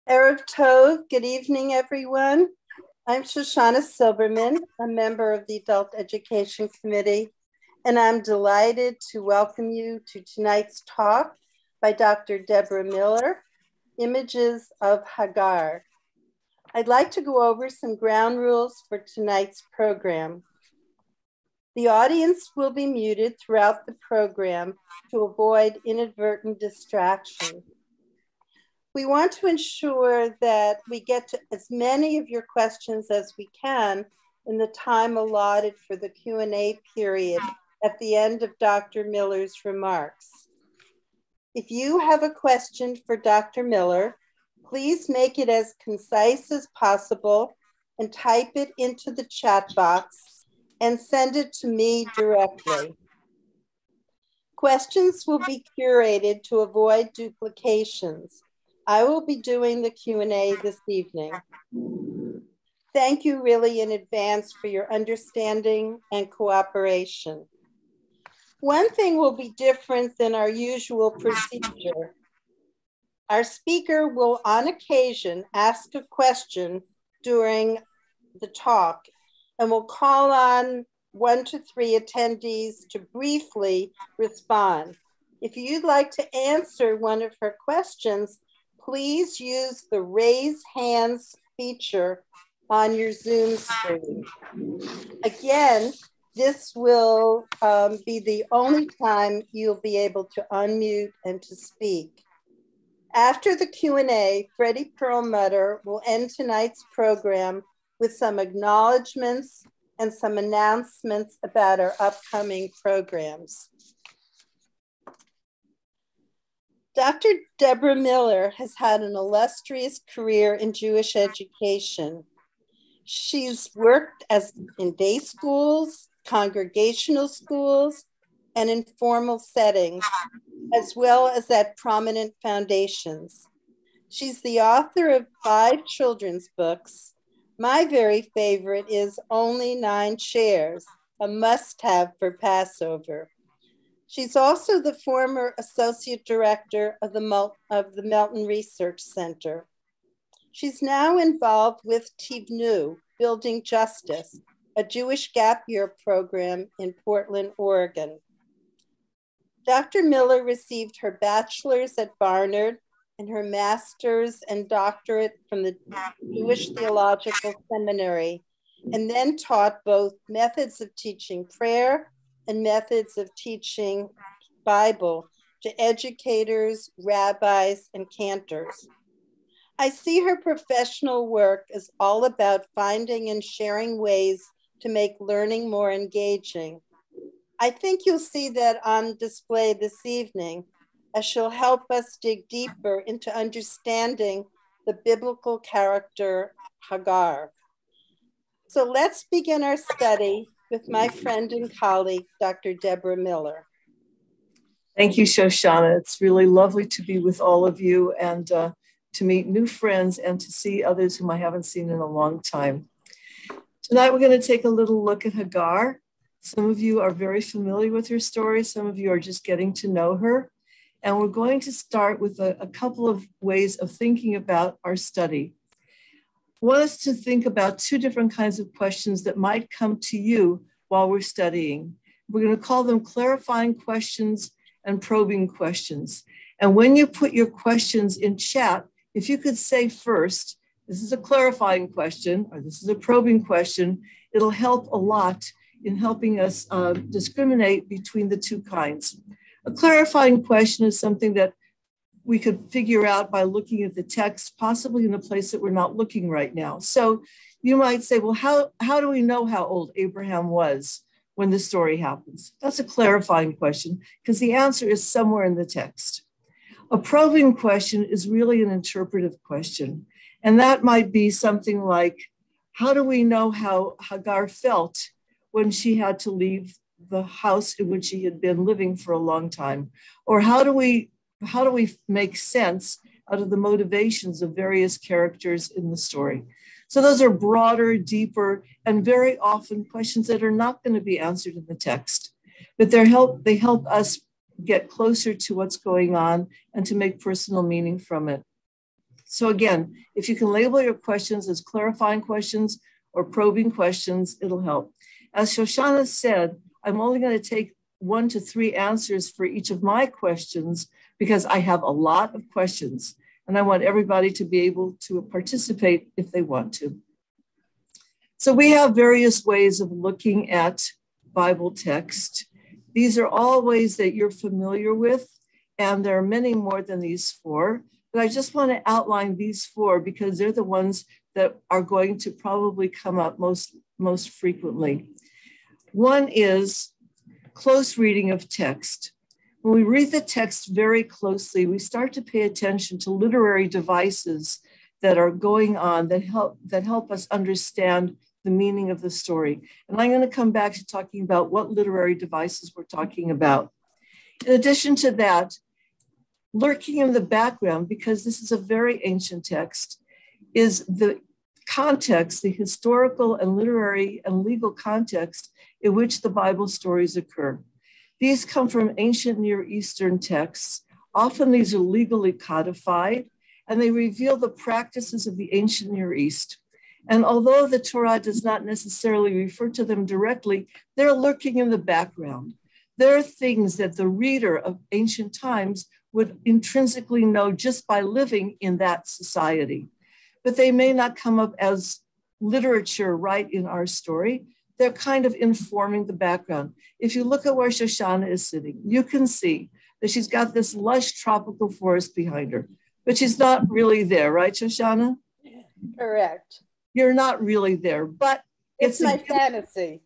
Erev Tov, good evening, everyone. I'm Shoshana Silverman, a member of the Adult Education Committee, and I'm delighted to welcome you to tonight's talk by Dr. Deborah Miller, Images of Hagar. I'd like to go over some ground rules for tonight's program. The audience will be muted throughout the program to avoid inadvertent distraction. We want to ensure that we get to as many of your questions as we can in the time allotted for the Q&A period at the end of Dr. Miller's remarks. If you have a question for Dr. Miller, please make it as concise as possible and type it into the chat box and send it to me directly. Questions will be curated to avoid duplications. I will be doing the Q&A this evening. Thank you really in advance for your understanding and cooperation. One thing will be different than our usual procedure. Our speaker will on occasion ask a question during the talk and will call on 1 to 3 attendees to briefly respond. If you'd like to answer one of her questions, please use the raise hands feature on your Zoom screen. Again, this will be the only time you'll be able to unmute and to speak. After the Q&A, Freddie Perlmutter will end tonight's program with some acknowledgements and some announcements about our upcoming programs. Dr. Deborah Miller has had an illustrious career in Jewish education. She's worked in day schools, congregational schools, and in formal settings, as well as at prominent foundations. She's the author of 5 children's books. My very favorite is Only 9 Chairs, a must-have for Passover. She's also the former associate director of the Melton Research Center. She's now involved with Tivnu, Building Justice, a Jewish gap year program in Portland, Oregon. Dr. Miller received her bachelor's at Barnard and her master's and doctorate from the Jewish Theological Seminary, and then taught both methods of teaching prayer and methods of teaching Bible to educators, rabbis, and cantors. I see her professional work as all about finding and sharing ways to make learning more engaging. I think you'll see that on display this evening, as she'll help us dig deeper into understanding the biblical character Hagar. So let's begin our study with my friend and colleague, Dr. Deborah Miller. Thank you, Shoshana. It's really lovely to be with all of you and to meet new friends and to see others whom I haven't seen in a long time. Tonight, we're going to take a little look at Hagar. Some of you are very familiar with her story. Some of you are just getting to know her. And we're going to start with a couple of ways of thinking about our study. I want us to think about 2 different kinds of questions that might come to you while we're studying. We're going to call them clarifying questions and probing questions. And when you put your questions in chat, if you could say first, this is a clarifying question, or this is a probing question, it'll help a lot in helping us discriminate between the 2 kinds. A clarifying question is something that we could figure out by looking at the text, possibly in a place that we're not looking right now. So you might say, well, how do we know how old Abraham was when the story happens? That's a clarifying question because the answer is somewhere in the text. A probing question is really an interpretive question. And that might be something like, how do we know how Hagar felt when she had to leave the house in which she had been living for a long time? Or how do we make sense out of the motivations of various characters in the story? So those are broader, deeper, and very often questions that are not going to be answered in the text, but they help us get closer to what's going on and to make personal meaning from it. So again, if you can label your questions as clarifying questions or probing questions, it'll help. As Shoshana said, I'm only going to take 1 to 3 answers for each of my questions because I have a lot of questions and I want everybody to be able to participate if they want to. So we have various ways of looking at Bible text. These are all ways that you're familiar with, and there are many more than these 4, but I just want to outline these 4 because they're the ones that are going to probably come up most frequently. One is close reading of text. When we read the text very closely, we start to pay attention to literary devices that are going on that help us understand the meaning of the story. And I'm going to come back to talking about what literary devices we're talking about. In addition to that, lurking in the background, because this is a very ancient text, is the context, the historical and literary and legal context in which the Bible stories occur. These come from ancient Near Eastern texts. Often these are legally codified, and they reveal the practices of the ancient Near East. And although the Torah does not necessarily refer to them directly, they're lurking in the background. There are things that the reader of ancient times would intrinsically know just by living in that society. But they may not come up as literature right in our story. They're kind of informing the background. If you look at where Shoshana is sitting, you can see that she's got this lush tropical forest behind her, but she's not really there, right, Shoshana? Correct. You're not really there, but it's my fantasy.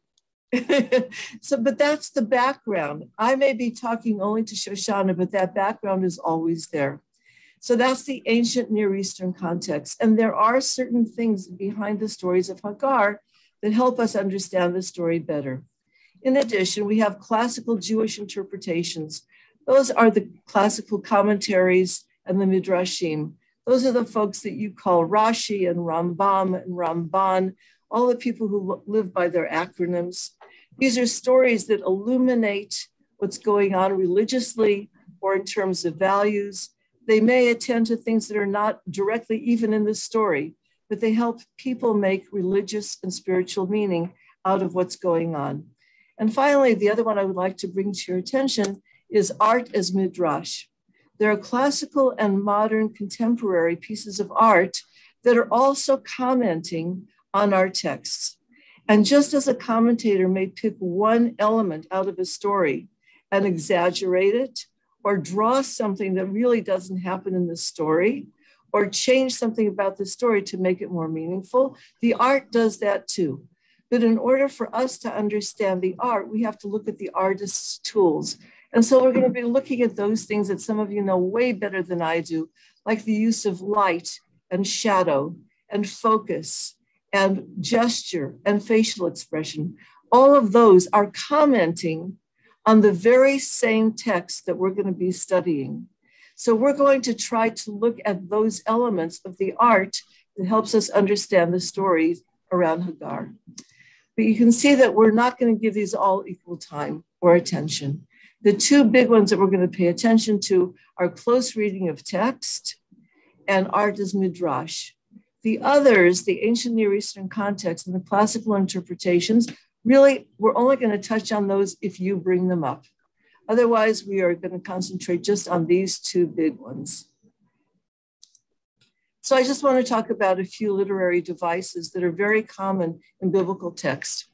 But that's the background. I may be talking only to Shoshana, but that background is always there. So that's the ancient Near Eastern context. And there are certain things behind the stories of Hagar that help us understand the story better. In addition, we have classical Jewish interpretations. Those are the classical commentaries and the Midrashim. Those are the folks that you call Rashi and Rambam and Ramban, all the people who live by their acronyms. These are stories that illuminate what's going on religiously or in terms of values. They may attend to things that are not directly even in the story, but they help people make religious and spiritual meaning out of what's going on. And finally, the other one I would like to bring to your attention is art as midrash. There are classical and modern contemporary pieces of art that are also commenting on our texts. And just as a commentator may pick one element out of a story and exaggerate it, or draw something that really doesn't happen in the story, or change something about the story to make it more meaningful, the art does that too. But in order for us to understand the art, we have to look at the artist's tools. And so we're going to be looking at those things that some of you know way better than I do, like the use of light and shadow and focus and gesture and facial expression. All of those are commenting on the very same text that we're going to be studying. So we're going to try to look at those elements of the art that helps us understand the stories around Hagar. But you can see that we're not going to give these all equal time or attention. The 2 big ones that we're going to pay attention to are close reading of text and art as midrash. The others, the ancient Near Eastern context and the classical interpretations, really, we're only going to touch on those if you bring them up. Otherwise, we are going to concentrate just on these 2 big ones. So I just want to talk about a few literary devices that are very common in biblical text.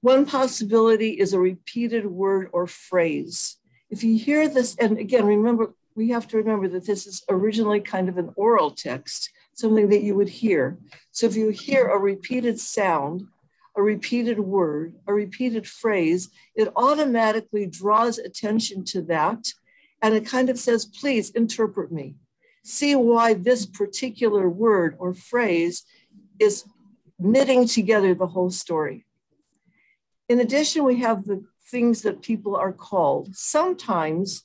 One possibility is a repeated word or phrase. If you hear this, and again, remember, we have to remember that this is originally kind of an oral text, something that you would hear. So if you hear a repeated sound, a repeated word, a repeated phrase, it automatically draws attention to that. And it kind of says, please interpret me. See why this particular word or phrase is knitting together the whole story. In addition, we have the things that people are called. Sometimes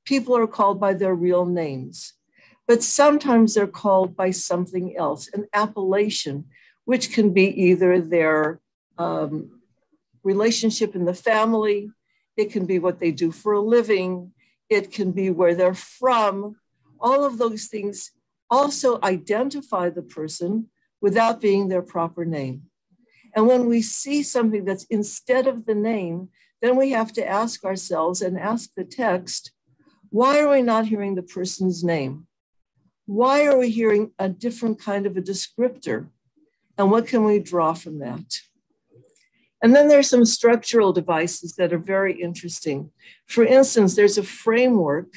people are called by their real names, but sometimes they're called by something else, an appellation, which can be either their relationship in the family, it can be what they do for a living, it can be where they're from. All of those things also identify the person without being their proper name. And when we see something that's instead of the name, then we have to ask ourselves and ask the text, why are we not hearing the person's name? Why are we hearing a different kind of a descriptor? And what can we draw from that? And then there's some structural devices that are very interesting. For instance, there's a framework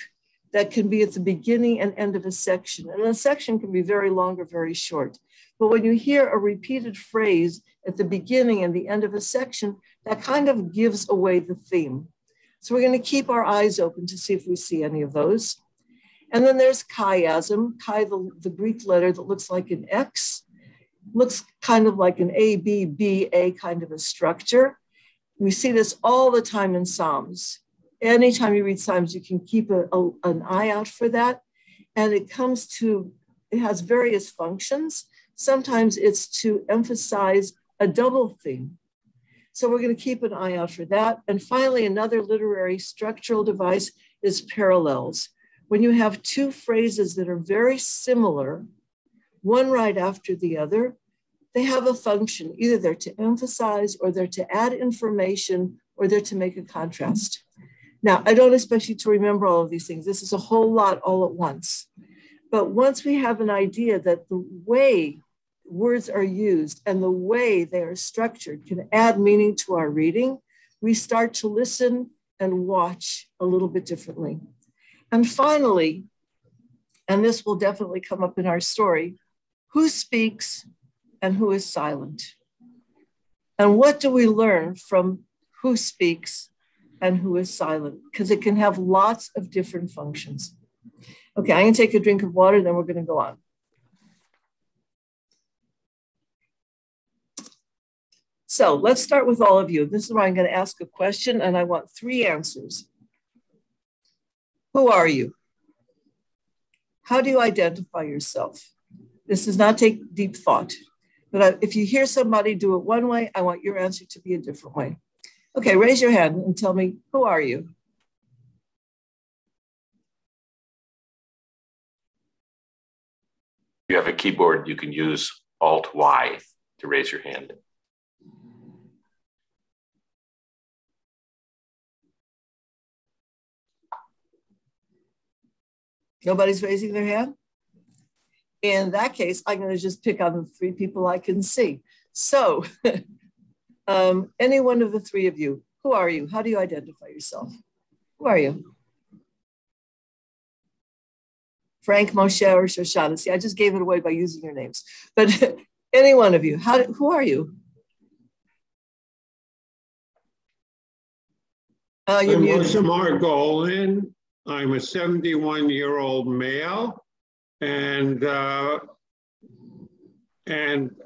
that can be at the beginning and end of a section. And a section can be very long or very short. But when you hear a repeated phrase at the beginning and the end of a section, that kind of gives away the theme. So we're going to keep our eyes open to see if we see any of those. And then there's chiasm, chi, the Greek letter that looks like an X, looks kind of like an A, B, B, A kind of a structure. We see this all the time in Psalms. Anytime you read Psalms, you can keep an eye out for that. And it has various functions. Sometimes it's to emphasize a double theme. So we're going to keep an eye out for that. And finally, another literary structural device is parallels. When you have two phrases that are very similar, one right after the other, they have a function. Either they're to emphasize, or they're to add information, or they're to make a contrast. Now, I don't expect you to remember all of these things. This is a whole lot all at once. But once we have an idea that the way words are used and the way they are structured can add meaning to our reading, we start to listen and watch a little bit differently. And finally, and this will definitely come up in our story, who speaks and who is silent? And what do we learn from who speaks and who is silent? Because it can have lots of different functions. Okay, I'm going to take a drink of water, then we're going to go on. So let's start with all of you. This is where I'm going to ask a question, and I want 3 answers. Who are you? How do you identify yourself? This does not take deep thought. But if you hear somebody do it one way, I want your answer to be a different way. Okay, raise your hand and tell me, who are you? If you have a keyboard, you can use Alt-Y to raise your hand. Nobody's raising their hand? In that case, I'm going to just pick on the 3 people I can see. So any one of the 3 of you, who are you? How do you identify yourself? Who are you? Frank, Moshe, or Shoshana? See, I just gave it away by using your names. But any one of you, who are you? You're muted. I'm Margolin. I'm a 71-year-old male and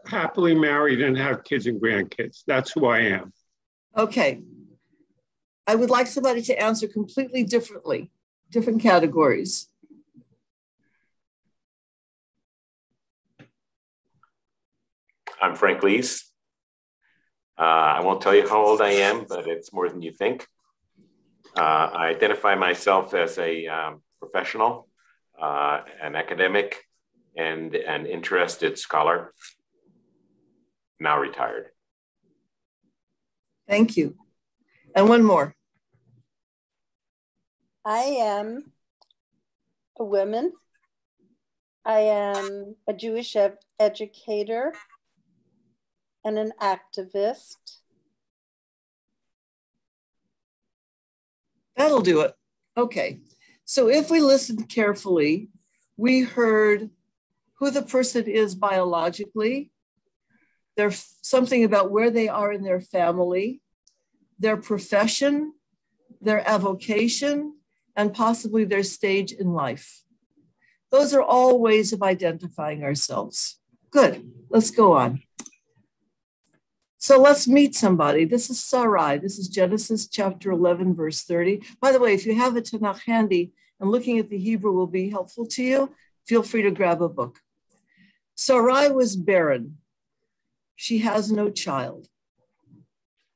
happily married and have kids and grandkids. That's who I am. Okay. I would like somebody to answer completely differently, different categories. I'm Frank Lees. I won't tell you how old I am, but it's more than you think. I identify myself as a professional, an academic, and an interested scholar, now retired. Thank you. And one more. I am a woman. I am a Jewish educator and an activist. That'll do it. Okay. So if we listened carefully, we heard who the person is biologically. There's something about where they are in their family, their profession, their avocation, and possibly their stage in life. Those are all ways of identifying ourselves. Good. Let's go on. So let's meet somebody. This is Sarai. This is Genesis chapter 11, verse 30. By the way, if you have a Tanakh handy and looking at the Hebrew will be helpful to you, feel free to grab a book. Sarai was barren. She has no child.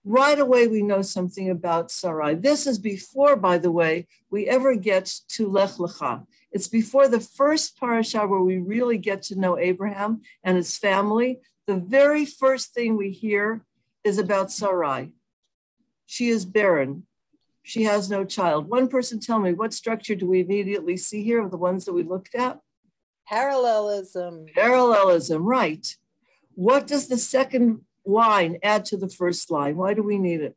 Right away, we know something about Sarai. This is before, by the way, we ever get to Lech Lecha. It's before the first parasha where we really get to know Abraham and his family. The very first thing we hear is about Sarai. She is barren. She has no child. One person tell me, what structure do we immediately see here of the ones that we looked at? Parallelism. Parallelism, right. What does the second line add to the first line? Why do we need it?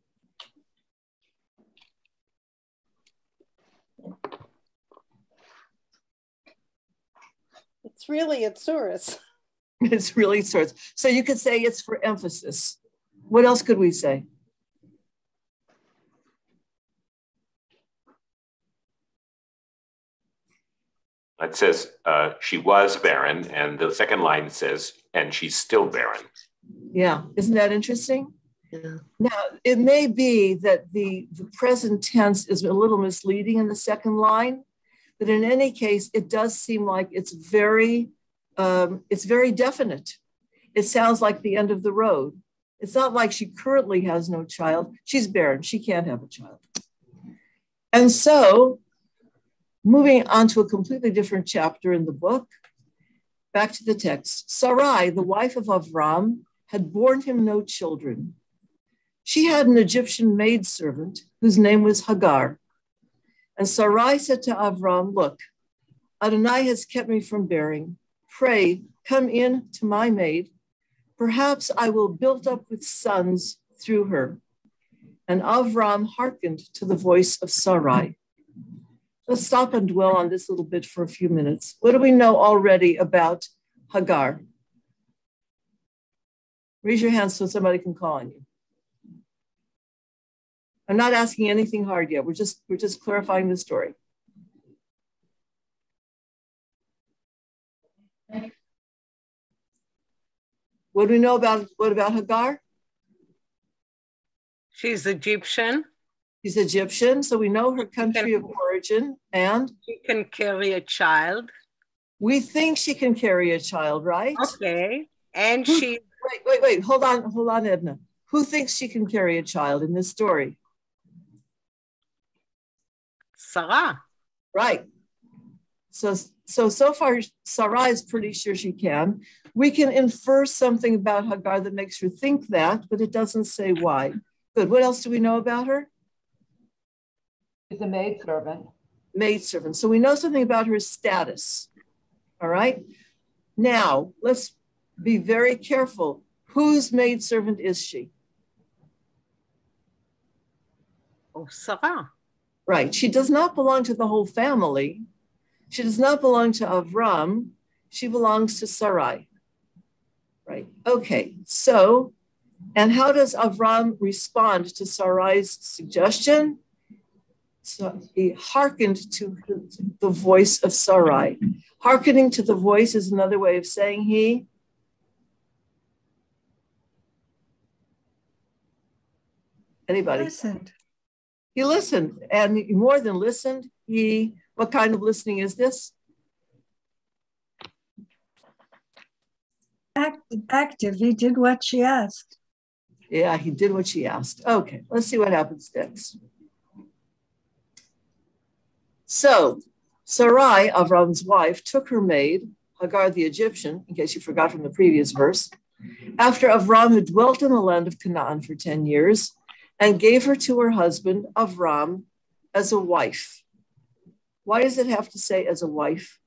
It's really a source. It's really source. So you could say it's for emphasis. What else could we say? It says she was barren, and the second line says, and she's still barren. Yeah, isn't that interesting? Yeah. Now, it may be that the present tense is a little misleading in the second line, but in any case, it does seem like it's very definite. It sounds like the end of the road. It's not like she currently has no child. She's barren. She can't have a child. And so, moving on to a completely different chapter in the book, back to the text. Sarai, the wife of Avram, had borne him no children. She had an Egyptian maidservant whose name was Hagar. And Sarai said to Avram, look, Adonai has kept me from bearing. Pray, come in to my maid. Perhaps I will build up with sons through her. And Avram hearkened to the voice of Sarai. Let's stop and dwell on this little bit for a few minutes. What do we know already about Hagar? Raise your hand so somebody can call on you. I'm not asking anything hard yet. We're just clarifying the story. What do we know about Hagar? She's Egyptian. She's Egyptian, so we know her country of origin, and she can carry a child. We think she can carry a child, right? Okay. And she wait, hold on, Edna. Who thinks she can carry a child in this story? Sarah. Right. So far, Sarah is pretty sure she can. We can infer something about Hagar that makes her think that, but it doesn't say why. Good. What else do we know about her? She's a maidservant. Maidservant. So we know something about her status. All right. Now, let's be very careful. Whose maidservant is she? Oh, Sarah. Right. She does not belong to the whole family. She does not belong to Avram. She belongs to Sarai. Right. Okay. So, and how does Avram respond to Sarai's suggestion? So he hearkened to the voice of Sarai. Hearkening to the voice is another way of saying he anybody? Listened. He listened, and more than listened, what kind of listening is this? Active. He did what she asked. Yeah, he did what she asked. Okay, let's see what happens next. So Sarai, Avram's wife, took her maid, Hagar the Egyptian, in case you forgot from the previous verse, after Avram had dwelt in the land of Canaan for 10 years, and gave her to her husband, Avram, as a wife. Why does it have to say as a wife?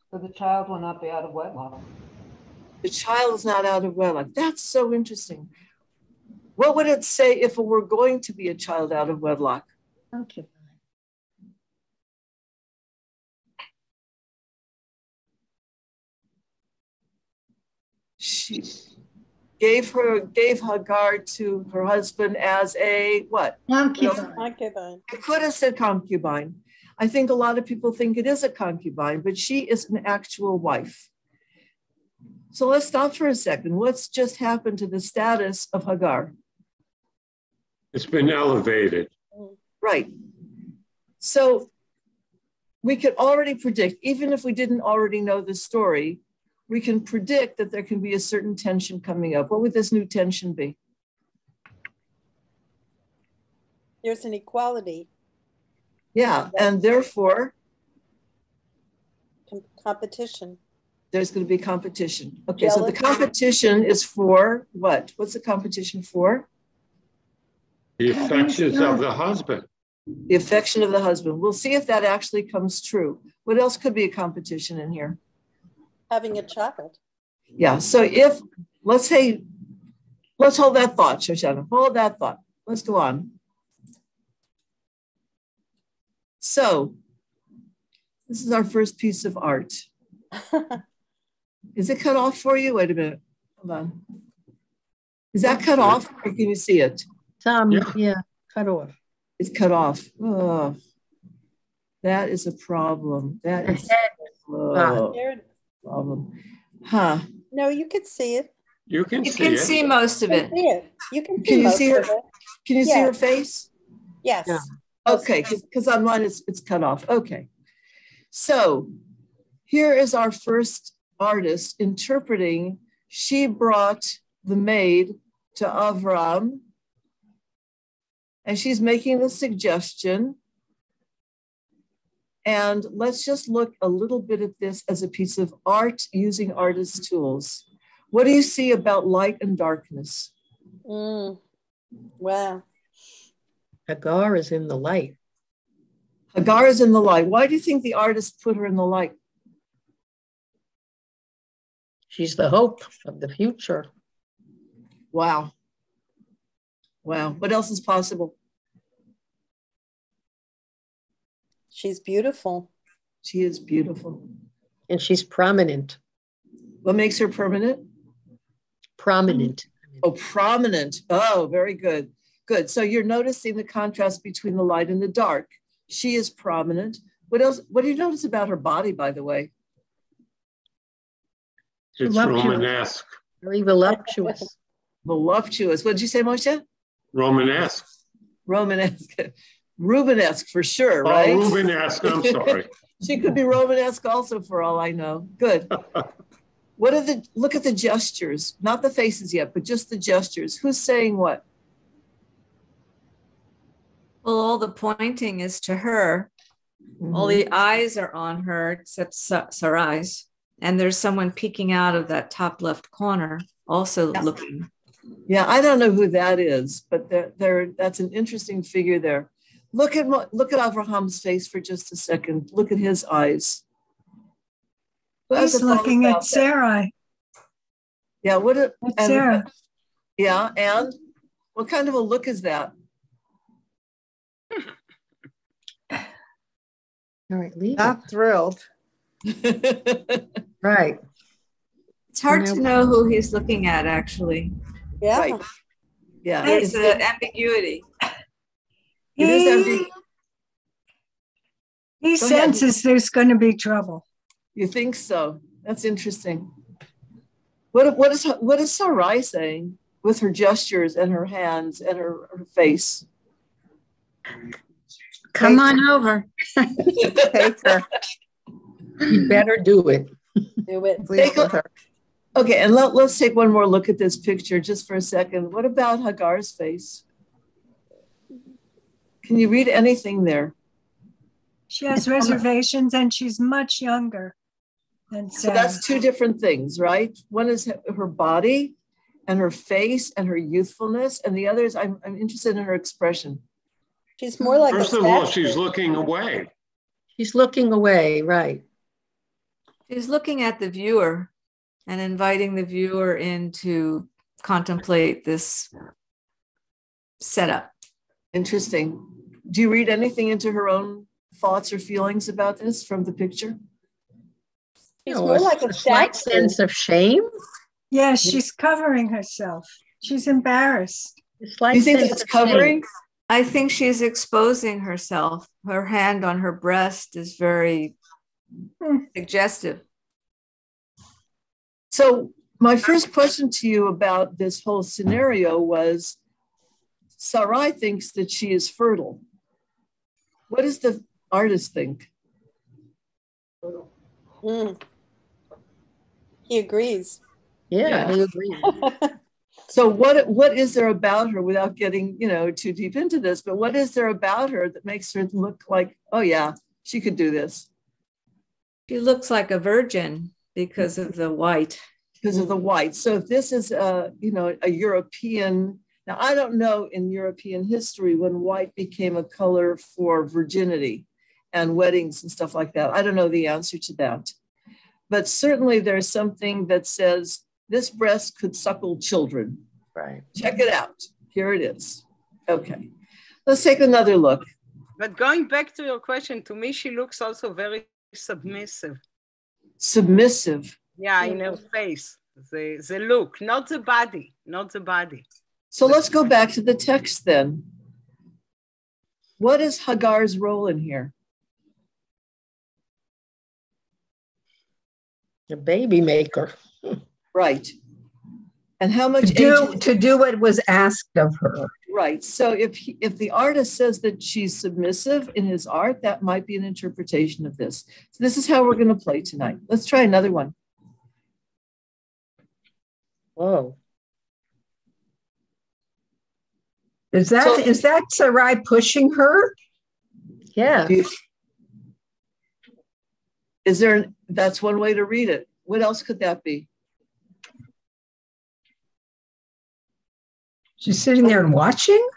So the child will not be out of wedlock. The child is not out of wedlock. That's so interesting. What would it say if it were going to be a child out of wedlock? Okay. She gave Hagar to her husband as a what? Concubine. I could have said concubine. I think a lot of people think it is a concubine, but she is an actual wife. So let's stop for a second. What's just happened to the status of Hagar? It's been elevated. Right. So we could already predict, even if we didn't already know the story, we can predict that there can be a certain tension coming up. What would this new tension be? There's an equality. Yeah, and therefore, Competition. there's going to be competition. Okay, so the Jealousy. competition is for what? What's the competition for? The affections of the husband. The affection of the husband. We'll see if that actually comes true. What else could be a competition in here? Having a child. Yeah, so if, let's say, let's hold that thought, Shoshana. Hold that thought. Let's go on. So, this is our first piece of art. Is it cut off for you? Wait a minute. Hold on. Is that cut off or can you see it? Yeah, cut off. It's cut off. Oh, that is a problem. That is a problem. Huh. No, you could see it. You can You see can it. see most of You it. can see it. You can see Can you most see her? of it. Can you see Yeah. her face? Yes. Yeah. Okay, because on mine it's cut off. Okay. So here is our first artist interpreting. She brought the maid to Avram, and she's making the suggestion. And let's just look a little bit at this as a piece of art using artist tools. What do you see about light and darkness? Wow. Hagar is in the light. Hagar is in the light. Why do you think the artist put her in the light? She's the hope of the future. Wow. Wow. What else is possible? She's beautiful. She is beautiful. And she's prominent. What makes her permanent? Prominent. Oh, prominent. Oh, very good. Good. So you're noticing the contrast between the light and the dark. She is prominent. What else? What do you notice about her body, by the way? It's Romanesque. Very voluptuous. Voluptuous. What did you say, Moshe? Romanesque. Romanesque. Rubenesque for sure, right? Oh, Rubenesque. I'm sorry. She could be Romanesque also, for all I know. Good. What are the, look at the gestures, not the faces yet, but just the gestures. Who's saying what? Well, all the pointing is to her. All the eyes are on her except Sarai's. And there's someone peeking out of that top left corner, also looking. Yeah, I don't know who that is, but that's an interesting figure there. Look at Abraham's face for just a second. Look at his eyes. He's looking at Sarai. Yeah, Sarah. Yeah, and what kind of a look is that? All right, leave Not thrilled. it. Right. It's hard to know who he's looking at, actually. Yeah. Right. Yeah. There's an ambiguity. It is ambiguous. He senses there's going to be trouble. You think so? That's interesting. What is Sarai saying with her gestures and her hands and her face? Come on over. Take her. You better do it. Do it. Leave with her. Okay, and let's take one more look at this picture just for a second. What about Hagar's face? Can you read anything there? She has reservations and she's much younger than So Sarah. that's two different things, right? One is her body and her face and her youthfulness, and the other is I'm interested in her expression. She's more like First a of all, statue. she's looking away. She's looking away, right. She's looking at the viewer and inviting the viewer in to contemplate this setup. Interesting. Do you read anything into her own thoughts or feelings about this from the picture? She's more like a slight statue. sense of shame. Yes, she's covering herself. She's embarrassed. A slight Do you think sense it's of shame. covering? I think she's exposing herself. Her hand on her breast is very suggestive. So my first question to you about this whole scenario was, Sarai thinks that she is fertile. What does the artist think? He agrees. Yeah, I agree. So what is there about her, without getting, too deep into this, but what is there about her that makes her look like, oh yeah, she could do this? She looks like a virgin because of the white. Because of the white. So if this is a European, now I don't know in European history when white became a color for virginity and weddings and stuff like that. I don't know the answer to that. But certainly there's something that says this breast could suckle children. Right. Check it out. Here it is. Okay. Let's take another look. But going back to your question, to me, she looks also very submissive. Submissive. Yeah, in her face, the look, not the body, not the body. So let's go back to the text then. What is Hagar's role in here? A baby maker. Right. And how much to do what was asked of her. Right. So if the artist says that she's submissive in his art, that might be an interpretation of this. So this is how we're going to play tonight. Let's try another one. Whoa. Is that Sarai pushing her? Yeah. That's one way to read it. What else could that be? She's sitting there and watching?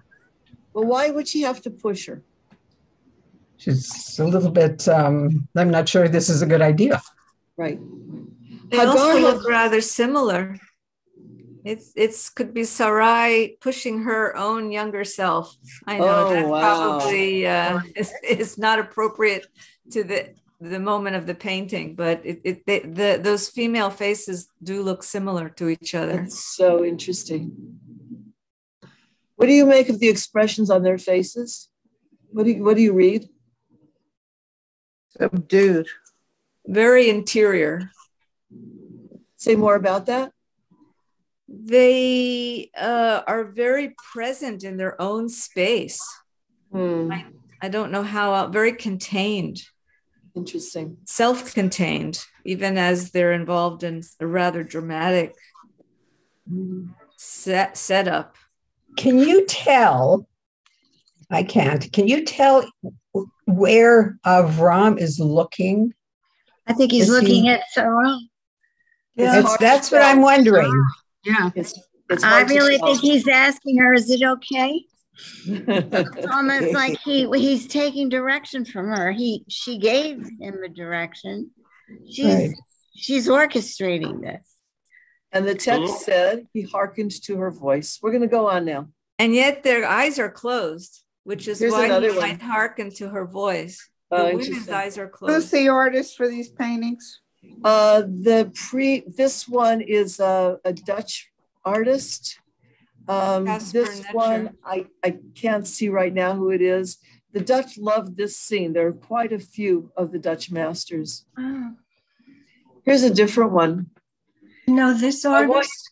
Well, why would she have to push her? She's a little bit, I'm not sure this is a good idea. Right. They also look rather similar. It's could be Sarai pushing her own younger self. I know that probably is not appropriate to the moment of the painting, but those female faces do look similar to each other. That's so interesting. What do you make of the expressions on their faces? What do you read? Subdued. Very interior. Say more about that. They are very present in their own space. I don't know how, very contained. Interesting. Self-contained, even as they're involved in a rather dramatic setup. Can you tell? I can't. Can you tell where Avram is looking? I think he's looking at Sarah. Yeah, that's what I'm wondering. Yeah. It's I really think he's asking her, is it okay? It's almost like he's taking direction from her. She gave him a direction. She's orchestrating this. And the text said he hearkened to her voice. We're going to go on now. And yet their eyes are closed, which is why he might hearken to her voice. The women's eyes are closed. Who's the artist for these paintings? This one is a Dutch artist. This one, I can't see right now who it is. The Dutch love this scene. There are quite a few of the Dutch masters. Oh. Here's a different one. No, this artist.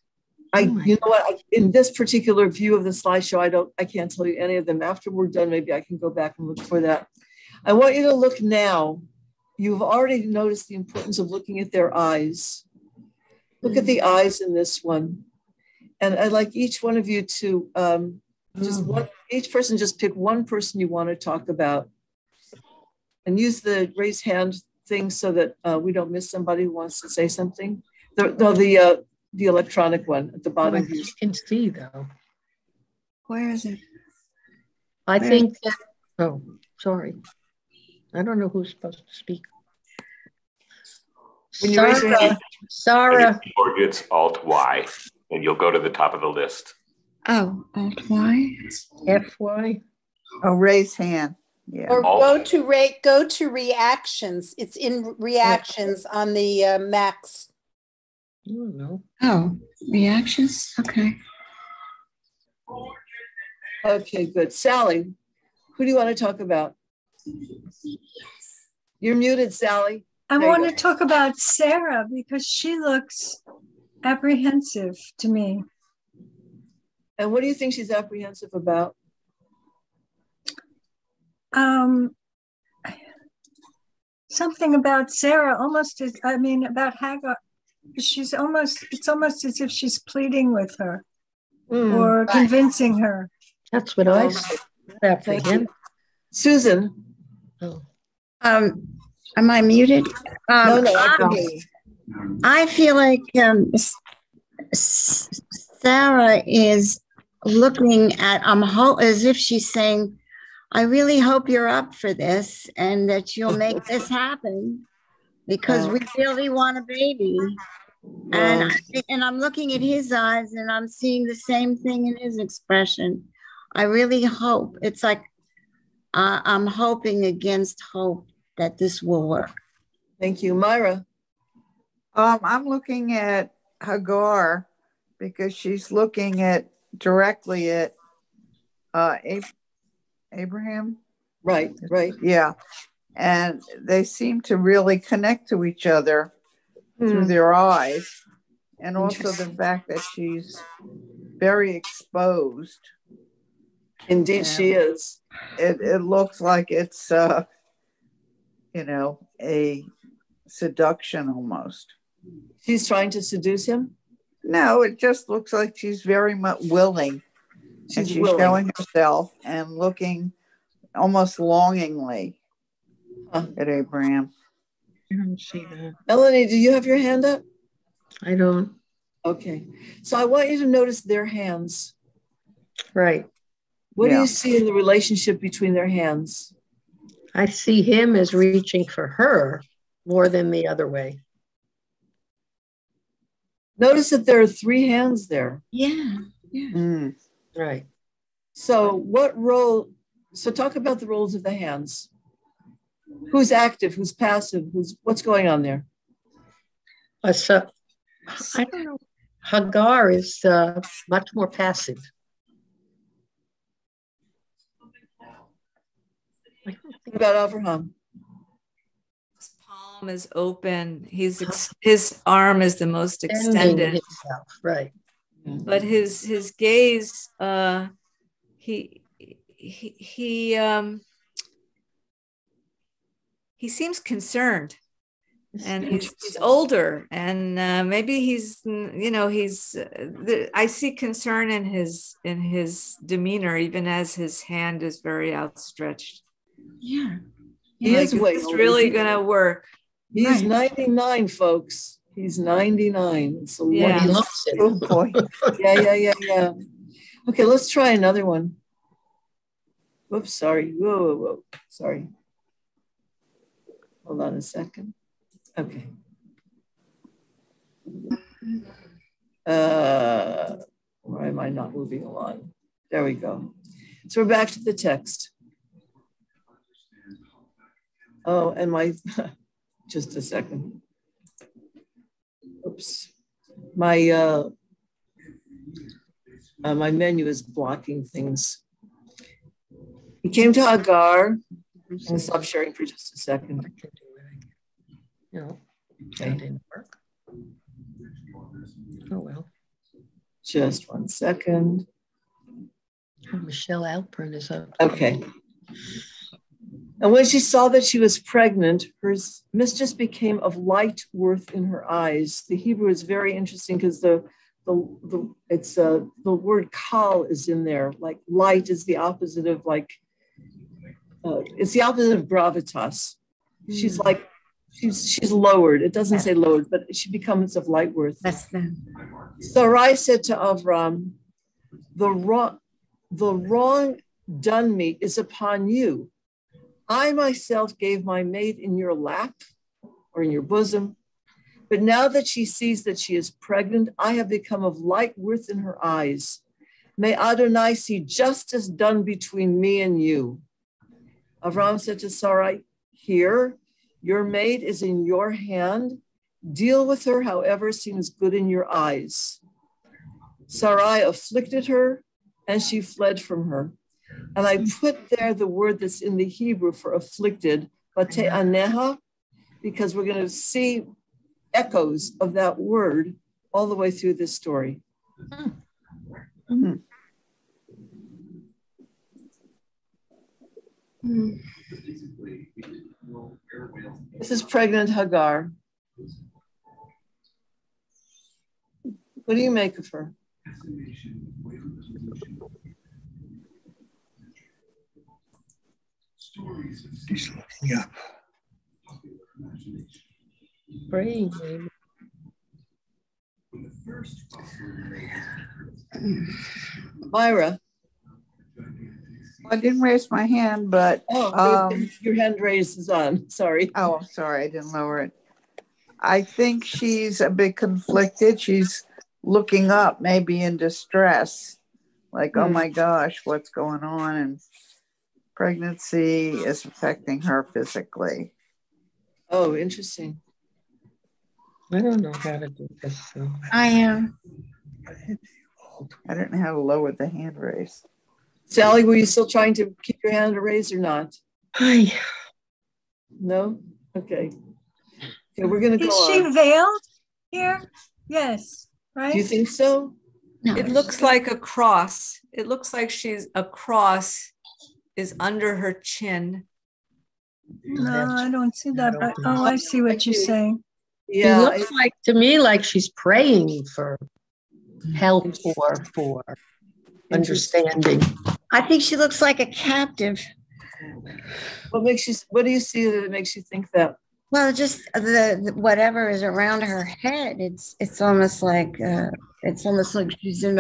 You know what? In this particular view of the slideshow, I can't tell you any of them. After we're done, maybe I can go back and look for that. I want you to look now. You've already noticed the importance of looking at their eyes. Look at the eyes in this one. And I'd like each one of you to each person just pick one person you want to talk about and use the raise hand thing so that we don't miss somebody who wants to say something. The electronic one at the bottom. You can see though. Where is it? I think that, oh, sorry. I don't know who's supposed to speak. When you raise your hand, Sarah. Or it's Alt-Y, and you'll go to the top of the list. Oh, Alt-Y? F-Y? Oh, raise hand. Yeah. Or go to reactions. It's in reactions on the Macs. I don't know. Oh, reactions? Okay. Okay, good. Sally, who do you want to talk about? You're muted, Sally. I want to talk about Sarah because she looks apprehensive to me. And what do you think she's apprehensive about? Something about Sarah, about Hagar. It's almost as if she's pleading with her. or convincing her. That's what I said after him. Susan. Oh. Am I muted? No, I can hear you. I feel like Sarah is looking at as if she's saying, I really hope you're up for this and that you'll make this happen because we really want a baby. And I'm looking at his eyes and I'm seeing the same thing in his expression. I really hope. It's like I'm hoping against hope that this will work. Thank you. Myra? I'm looking at Hagar because she's looking directly at Abraham. Right. Yeah. And they seem to really connect to each other through their eyes. And also the fact that she's very exposed. Indeed, she is. It looks like it's, a seduction almost. She's trying to seduce him? No, it just looks like she's very much willing. She's showing herself and looking almost longingly at Abraham. I don't see that. Melanie, do you have your hand up? I don't. Okay. So I want you to notice their hands. Right. What do you see in the relationship between their hands? I see him as reaching for her more than the other way. Notice that there are 3 hands there. Yeah. Right. So talk about the roles of the hands. Who's active? Who's passive? What's going on there? So I don't know. Hagar is much more passive. What about Avraham? His palm is open. His arm is the most extended. Himself, right. But his gaze, he seems concerned, and he's older, and maybe I see concern in his demeanor, even as his hand is very outstretched. Yeah. He is way It's really going to work. He's 99, folks. He's 99. It's a He loves it. Oh boy. Yeah. Okay, let's try another one. Whoops, sorry. Whoa. Sorry. Hold on a second. Okay. Why am I not moving along? There we go. So we're back to the text. Oh, and just a second. Oops. My menu is blocking things. He came to Hagar. I'm going to stop sharing for just a second. No, okay. That didn't work. Oh, well. Just 1 second. Michelle Alpern is up. Okay. And when she saw that she was pregnant, her mistress became of light worth in her eyes. The Hebrew is very interesting because the word kal is in there. Like light is the opposite of it's the opposite of gravitas. She's like, she's lowered. It doesn't say lowered, but she becomes of light worth. That's them. Sarai said to Avram, the wrong done me is upon you. I myself gave my maid in your lap or in your bosom, but now that she sees that she is pregnant, I have become of light worth in her eyes. May Adonai see justice done between me and you. Avram said to Sarai, here, your maid is in your hand. Deal with her however seems good in your eyes. Sarai afflicted her, and she fled from her. And I put there the word that's in the Hebrew for afflicted, bate'aneha, because we're going to see echoes of that word all the way through this story. Mm-hmm. This is pregnant Hagar. What do you make of her? She's looking up. Praying, maybe. Myra. I didn't raise my hand, but your hand raised is on. Sorry. Oh, sorry, I didn't lower it. I think she's a bit conflicted. She's looking up, maybe in distress, like, oh my gosh, what's going on? And pregnancy is affecting her physically. Oh, interesting. I don't know how to do this. So. I am. I don't know how to lower the hand raise. Sally, were you still trying to keep your hand raised or not? No? Okay. Okay, we're going to go on. Is she veiled here? Yes, right? Do you think so? No. It looks like a cross. It looks like a cross is under her chin. No, I don't see that. But, oh, I see what you're saying. Yeah, it looks like to me like she's praying for help or for understanding. I think she looks like a captive. What do you see that makes you think that? Well, just the whatever is around her head. It's almost like she's in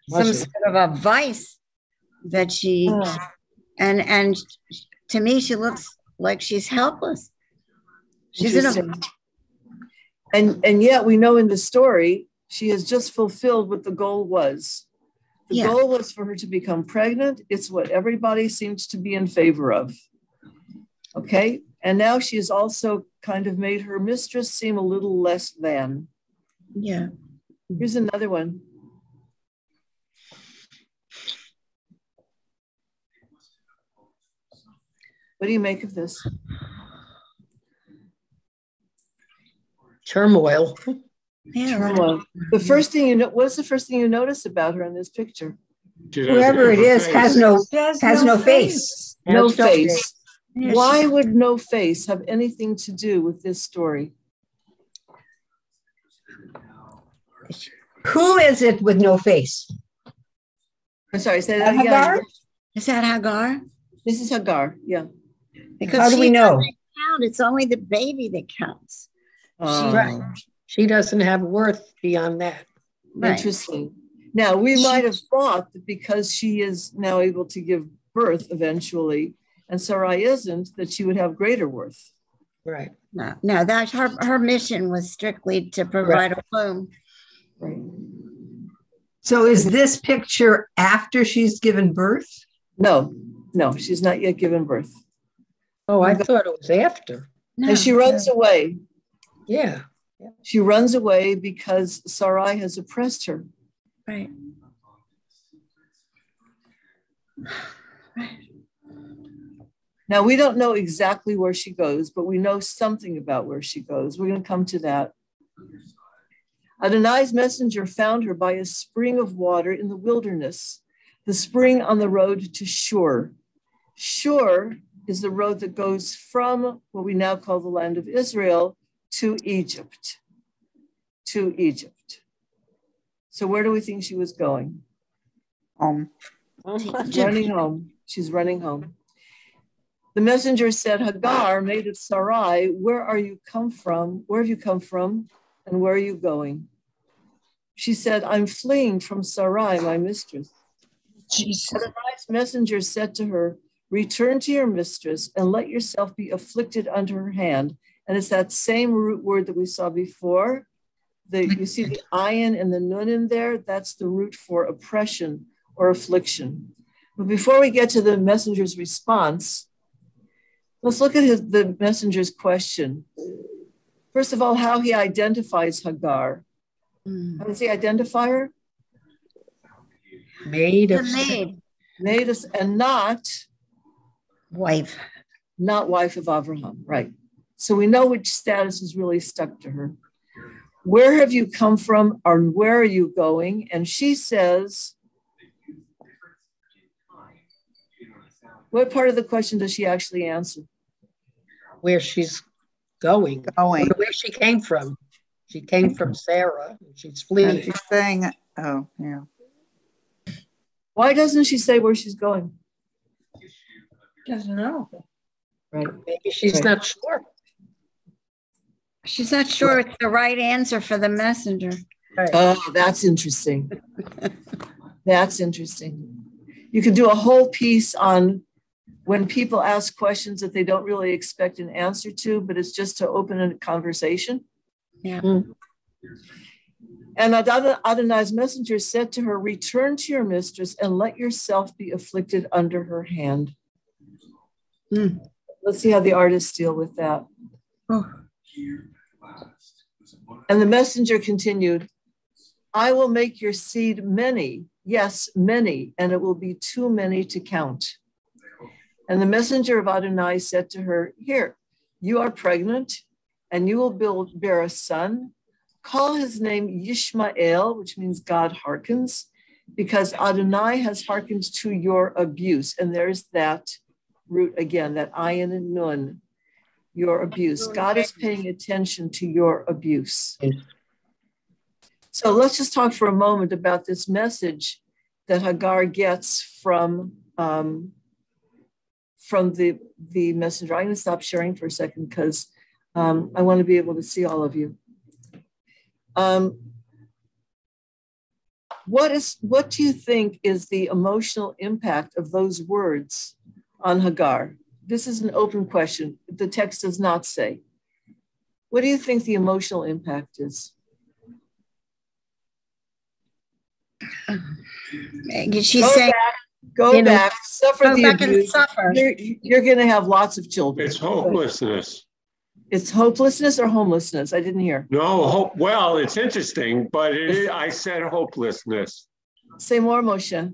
some sort of a vice that she and to me she looks like she's helpless. She's in and yet we know in the story she has just fulfilled what the goal was. The goal was for her to become pregnant. It's what everybody seems to be in favor of. Okay. And now she has also kind of made her mistress seem a little less than. Yeah. Here's another one. What do you make of this? Turmoil. Yeah. Turmoil. The first thing what's the first thing you notice about her in this picture? Whoever it is has no face. No face. Why would no face have anything to do with this story? Who is it with no face? I'm sorry, say that again. Hagar? Is that Hagar? This is Hagar, yeah. Because how do we know? It's only the baby that counts. She doesn't have worth beyond that. Right. Interesting. Now, we might have thought that because she is now able to give birth eventually, and Sarai isn't, that she would have greater worth. Right. No, that her mission was strictly to provide a womb. Right. So is this picture after she's given birth? No, she's not yet given birth. Oh, I thought it was after. No. And she runs away. Yeah. She runs away because Sarai has oppressed her. Right. Now, we don't know exactly where she goes, but we know something about where she goes. We're going to come to that. Adonai's messenger found her by a spring of water in the wilderness, the spring on the road to Shur. Shur is the road that goes from what we now call the land of Israel to Egypt. To Egypt. So where do we think she was going? Home. Running home. She's running home. The messenger said, Hagar, maid of Sarai, where are you come from? Where have you come from? And where are you going? She said, I'm fleeing from Sarai, my mistress. Adonai's messenger said to her, return to your mistress and let yourself be afflicted under her hand. And it's that same root word that we saw before. You see the ayin and the nun in there. That's the root for oppression or affliction. But before we get to the messenger's response, let's look at the messenger's question. First of all, how he identifies Hagar. How does he identify her? Maid of Maid of, and not wife. Not wife of Abraham, right. So we know which status is really stuck to her. Where have you come from, or where are you going? And she says, what part of the question does she actually answer? Where she's going. Where she came from. She came from Sarah. She's fleeing. And she's saying, Oh, yeah. Why doesn't she say where she's going? Doesn't know. Right. Maybe she's not sure. She's not sure it's the right answer for the messenger. Right. Oh, that's interesting. That's interesting. You can do a whole piece on when people ask questions that they don't really expect an answer to, but it's just to open a conversation. Yeah. And Adonai's messenger said to her, return to your mistress and let yourself be afflicted under her hand. Let's see how the artists deal with that. And the messenger continued, I will make your seed many, yes, many, and it will be too many to count. And the messenger of Adonai said to her, here, you are pregnant, and you will bear a son. Call his name Yishmael, which means God hearkens, because Adonai has hearkened to your abuse. And there's that root again, that ayin and nun, your abuse. God is paying attention to your abuse. So let's just talk for a moment about this message that Hagar gets from the messenger. I'm going to stop sharing for a second because I want to be able to see all of you. What do you think is the emotional impact of those words on Hagar? This is an open question. The text does not say. What do you think the emotional impact is? She's saying, go back, suffer go the back abuse. and suffer. You're going to have lots of children. It's hopelessness. It's hopelessness or homelessness? I didn't hear. No, hope. Well, it's interesting, but I said hopelessness. Say more, Moshe.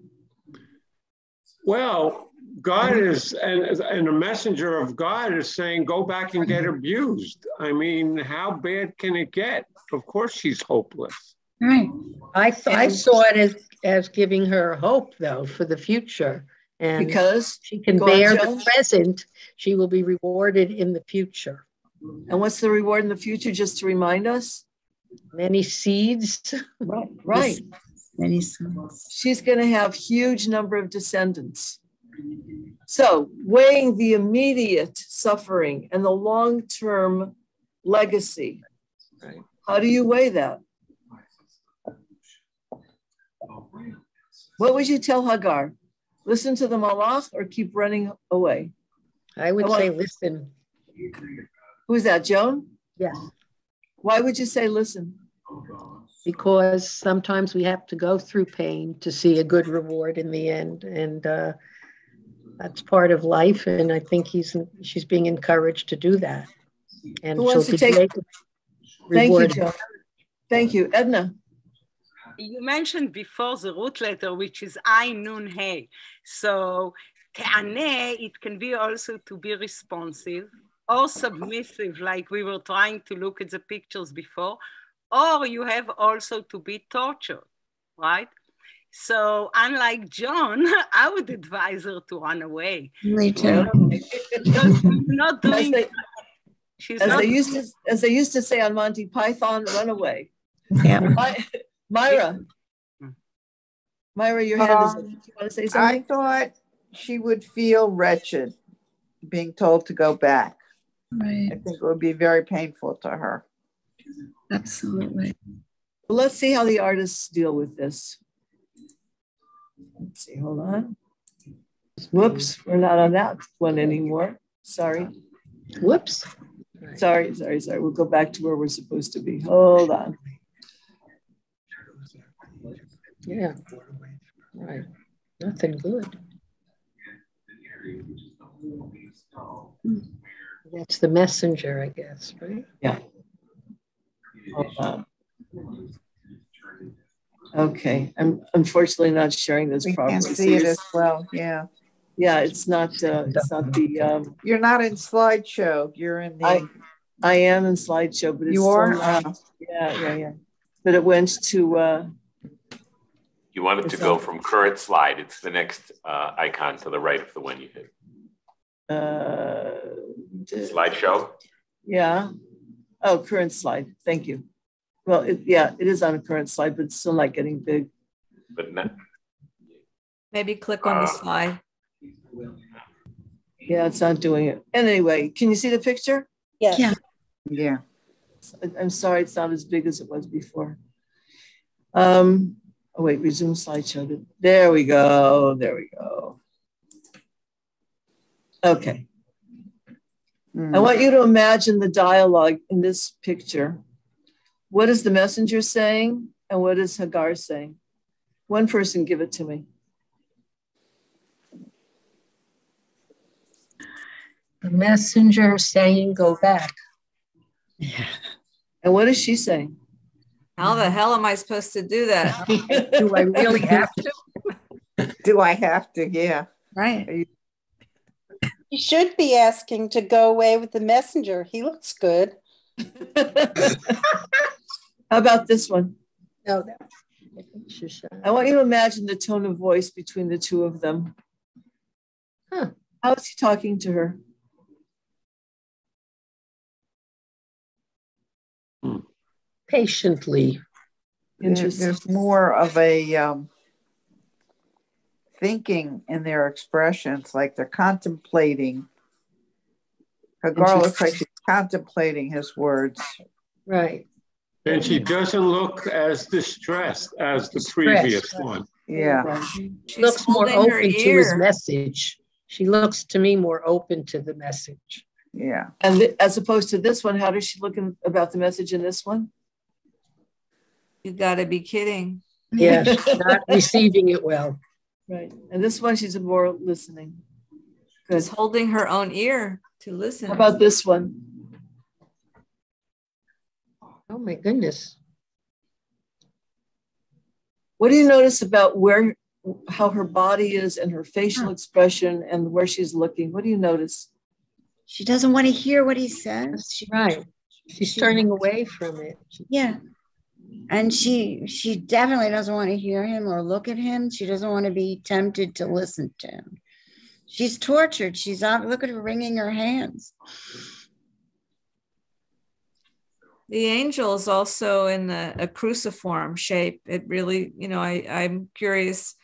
Well, God is, and a messenger of God is saying, go back and get abused. I mean, how bad can it get? Of course she's hopeless. Right. I saw it as giving her hope, though, for the future. And because she can bear the present, she will be rewarded in the future. And what's the reward in the future, just to remind us? Many seeds. Right. Many seeds. She's going to have huge number of descendants. So weighing the immediate suffering and the long-term legacy, right? How do you weigh that? What would you tell Hagar? Listen to the malach or keep running away? I would say listen. Who's that, Joan? Yes. Why would you say listen? Because sometimes we have to go through pain to see a good reward in the end. And that's part of life. And I think she's being encouraged to do that. And who wants to take? Thank you, Joan. Thank you. Edna. You mentioned before the root letter, which is I, Nun, Hey. So, te'aneh, it can be also to be responsive or submissive, like we were trying to look at the pictures before, or you have also to be tortured, right? So, unlike John, I would advise her to run away. Me too. Because she's not doing that. As they used to say on Monty Python, run away. Yeah. Myra, your hand is up. You want to say something? I thought she would feel wretched being told to go back. Right. I think it would be very painful to her. Absolutely. Well, let's see how the artists deal with this. Let's see, hold on. Whoops, we're not on that one anymore. Sorry. Whoops. Sorry. We'll go back to where we're supposed to be. Hold on. Yeah. Right. Nothing good. That's the messenger, I guess, right? Yeah. Okay. I'm unfortunately not sharing this properly. We can't see it as well. Yeah. Yeah, it's not the you're not in slideshow. You're in the I am in slideshow, but it's you are? Yeah. But it went to you want it to go from current slide. It's the next icon to the right of the one you hit. Slideshow? Yeah. Oh, current slide. Thank you. Well, it is on a current slide, but it's still not getting big. But not, Maybe click on the slide. Yeah, it's not doing it. Anyway, can you see the picture? Yes. Yeah. Yeah. I'm sorry, it's not as big as it was before. Oh wait, resume slideshow. There we go. There we go. Okay. I want you to imagine the dialogue in this picture. What is the messenger saying and what is Hagar saying? One person give it to me. The messenger saying, go back. Yeah. And what is she saying? How the hell am I supposed to do that? Do I really have to? Do I have to? Yeah. Right. You should be asking to go away with the messenger. He looks good. How about this one? No, I want you to imagine the tone of voice between the two of them. Huh. How is he talking to her? Patiently. Interesting. There's more of a thinking in their expressions, like they're contemplating. Hagar looks like she's contemplating his words. Right. And she doesn't look as distressed as the previous one. Yeah. She looks more open to his message. She looks to me more open to the message. Yeah. And as opposed to this one, how does she look about the message in this one? You gotta be kidding. Yeah, she's not receiving it well. Right. And this one, she's more listening. Good. She's holding her own ear to listen. How about this one? Oh my goodness. What do you notice about how her body is and her facial expression and where she's looking? What do you notice? She doesn't want to hear what he says. Right. She's turning away from it. Yeah. And she definitely doesn't want to hear him or look at him. She doesn't want to be tempted to listen to him. She's tortured. She's out. Look at her wringing her hands. The angel is also in a cruciform shape. It really, I'm curious.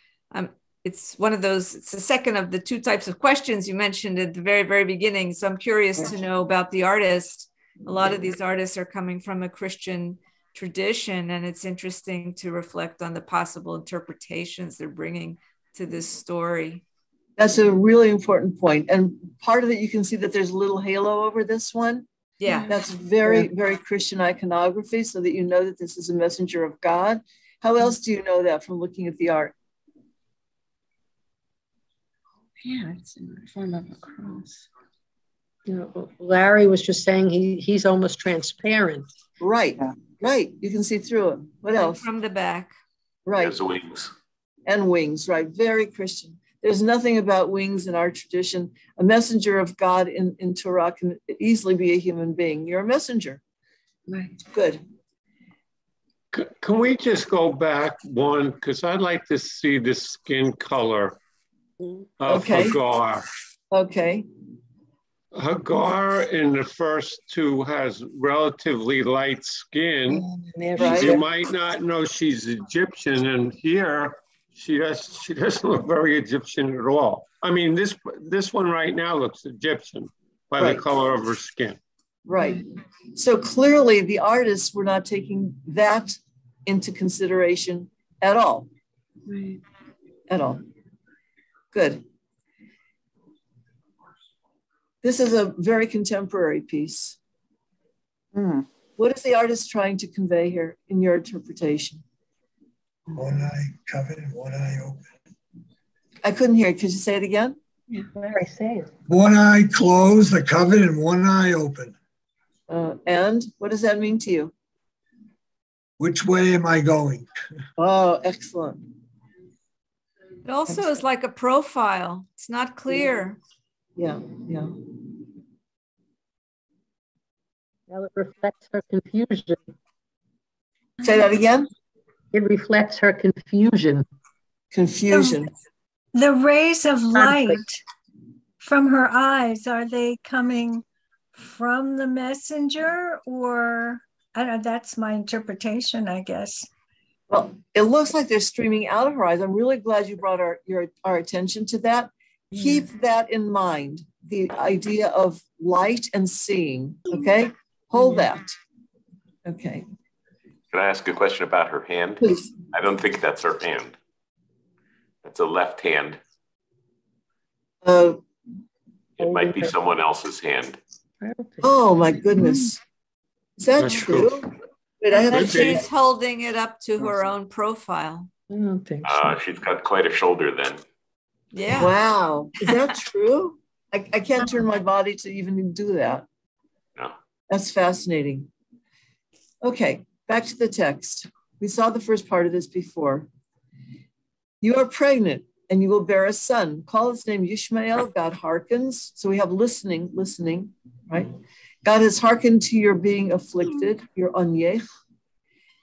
It's one of those, it's the second of the two types of questions you mentioned at the very, very beginning. So I'm curious to know about the artist. A lot of these artists are coming from a Christian tradition, and it's interesting to reflect on the possible interpretations they're bringing to this story. That's a really important point. And part of it, you can see that there's a little halo over this one. Yeah. That's very, very Christian iconography, so that you know that this is a messenger of God. How else do you know that from looking at the art? Yeah, it's in the form of a cross. Larry was just saying he's almost transparent. Right, right. You can see through it. What else? From the back. Right. Has wings. And wings, right. Very Christian. There's nothing about wings in our tradition. A messenger of God in Torah can easily be a human being. You're a messenger. Right. Good. Can we just go back one? Because I'd like to see the skin color of Hagar. Okay. Hagar in the first two has relatively light skin. Right. You might not know she's Egyptian, and here she doesn't look very Egyptian at all. I mean, this one right now looks Egyptian by the color of her skin. Right. So clearly the artists were not taking that into consideration at all. Right. At all. Good. This is a very contemporary piece. What is the artist trying to convey here in your interpretation? One eye covered and one eye open. I couldn't hear it. Could you say it again? Yeah, Larry, say it. One eye closed, the covered, and one eye open. And what does that mean to you? Which way am I going? Oh, excellent. It also is like a profile. It's not clear. Yeah, yeah. Well, it reflects her confusion. Say that again? It reflects her confusion. Confusion. The rays of light from her eyes, are they coming from the messenger or I don't know, that's my interpretation, I guess. Well, it looks like they're streaming out of her eyes. I'm really glad you brought our attention to that. Keep that in mind, the idea of light and seeing, okay? Hold that. Okay. Can I ask a question about her hand? Please. I don't think that's her hand. That's a left hand. It might be someone else's hand. Oh my goodness. Is that true? Wait, and then she's holding it up to her own profile. I don't think so. She's got quite a shoulder then. Yeah. Wow. Is that true? I can't turn my body to even do that. No. That's fascinating. Okay, back to the text. We saw the first part of this before. You are pregnant and you will bear a son. Call his name Yishmael. God hearkens. So we have listening, right? God has hearkened to your being afflicted, your onyech.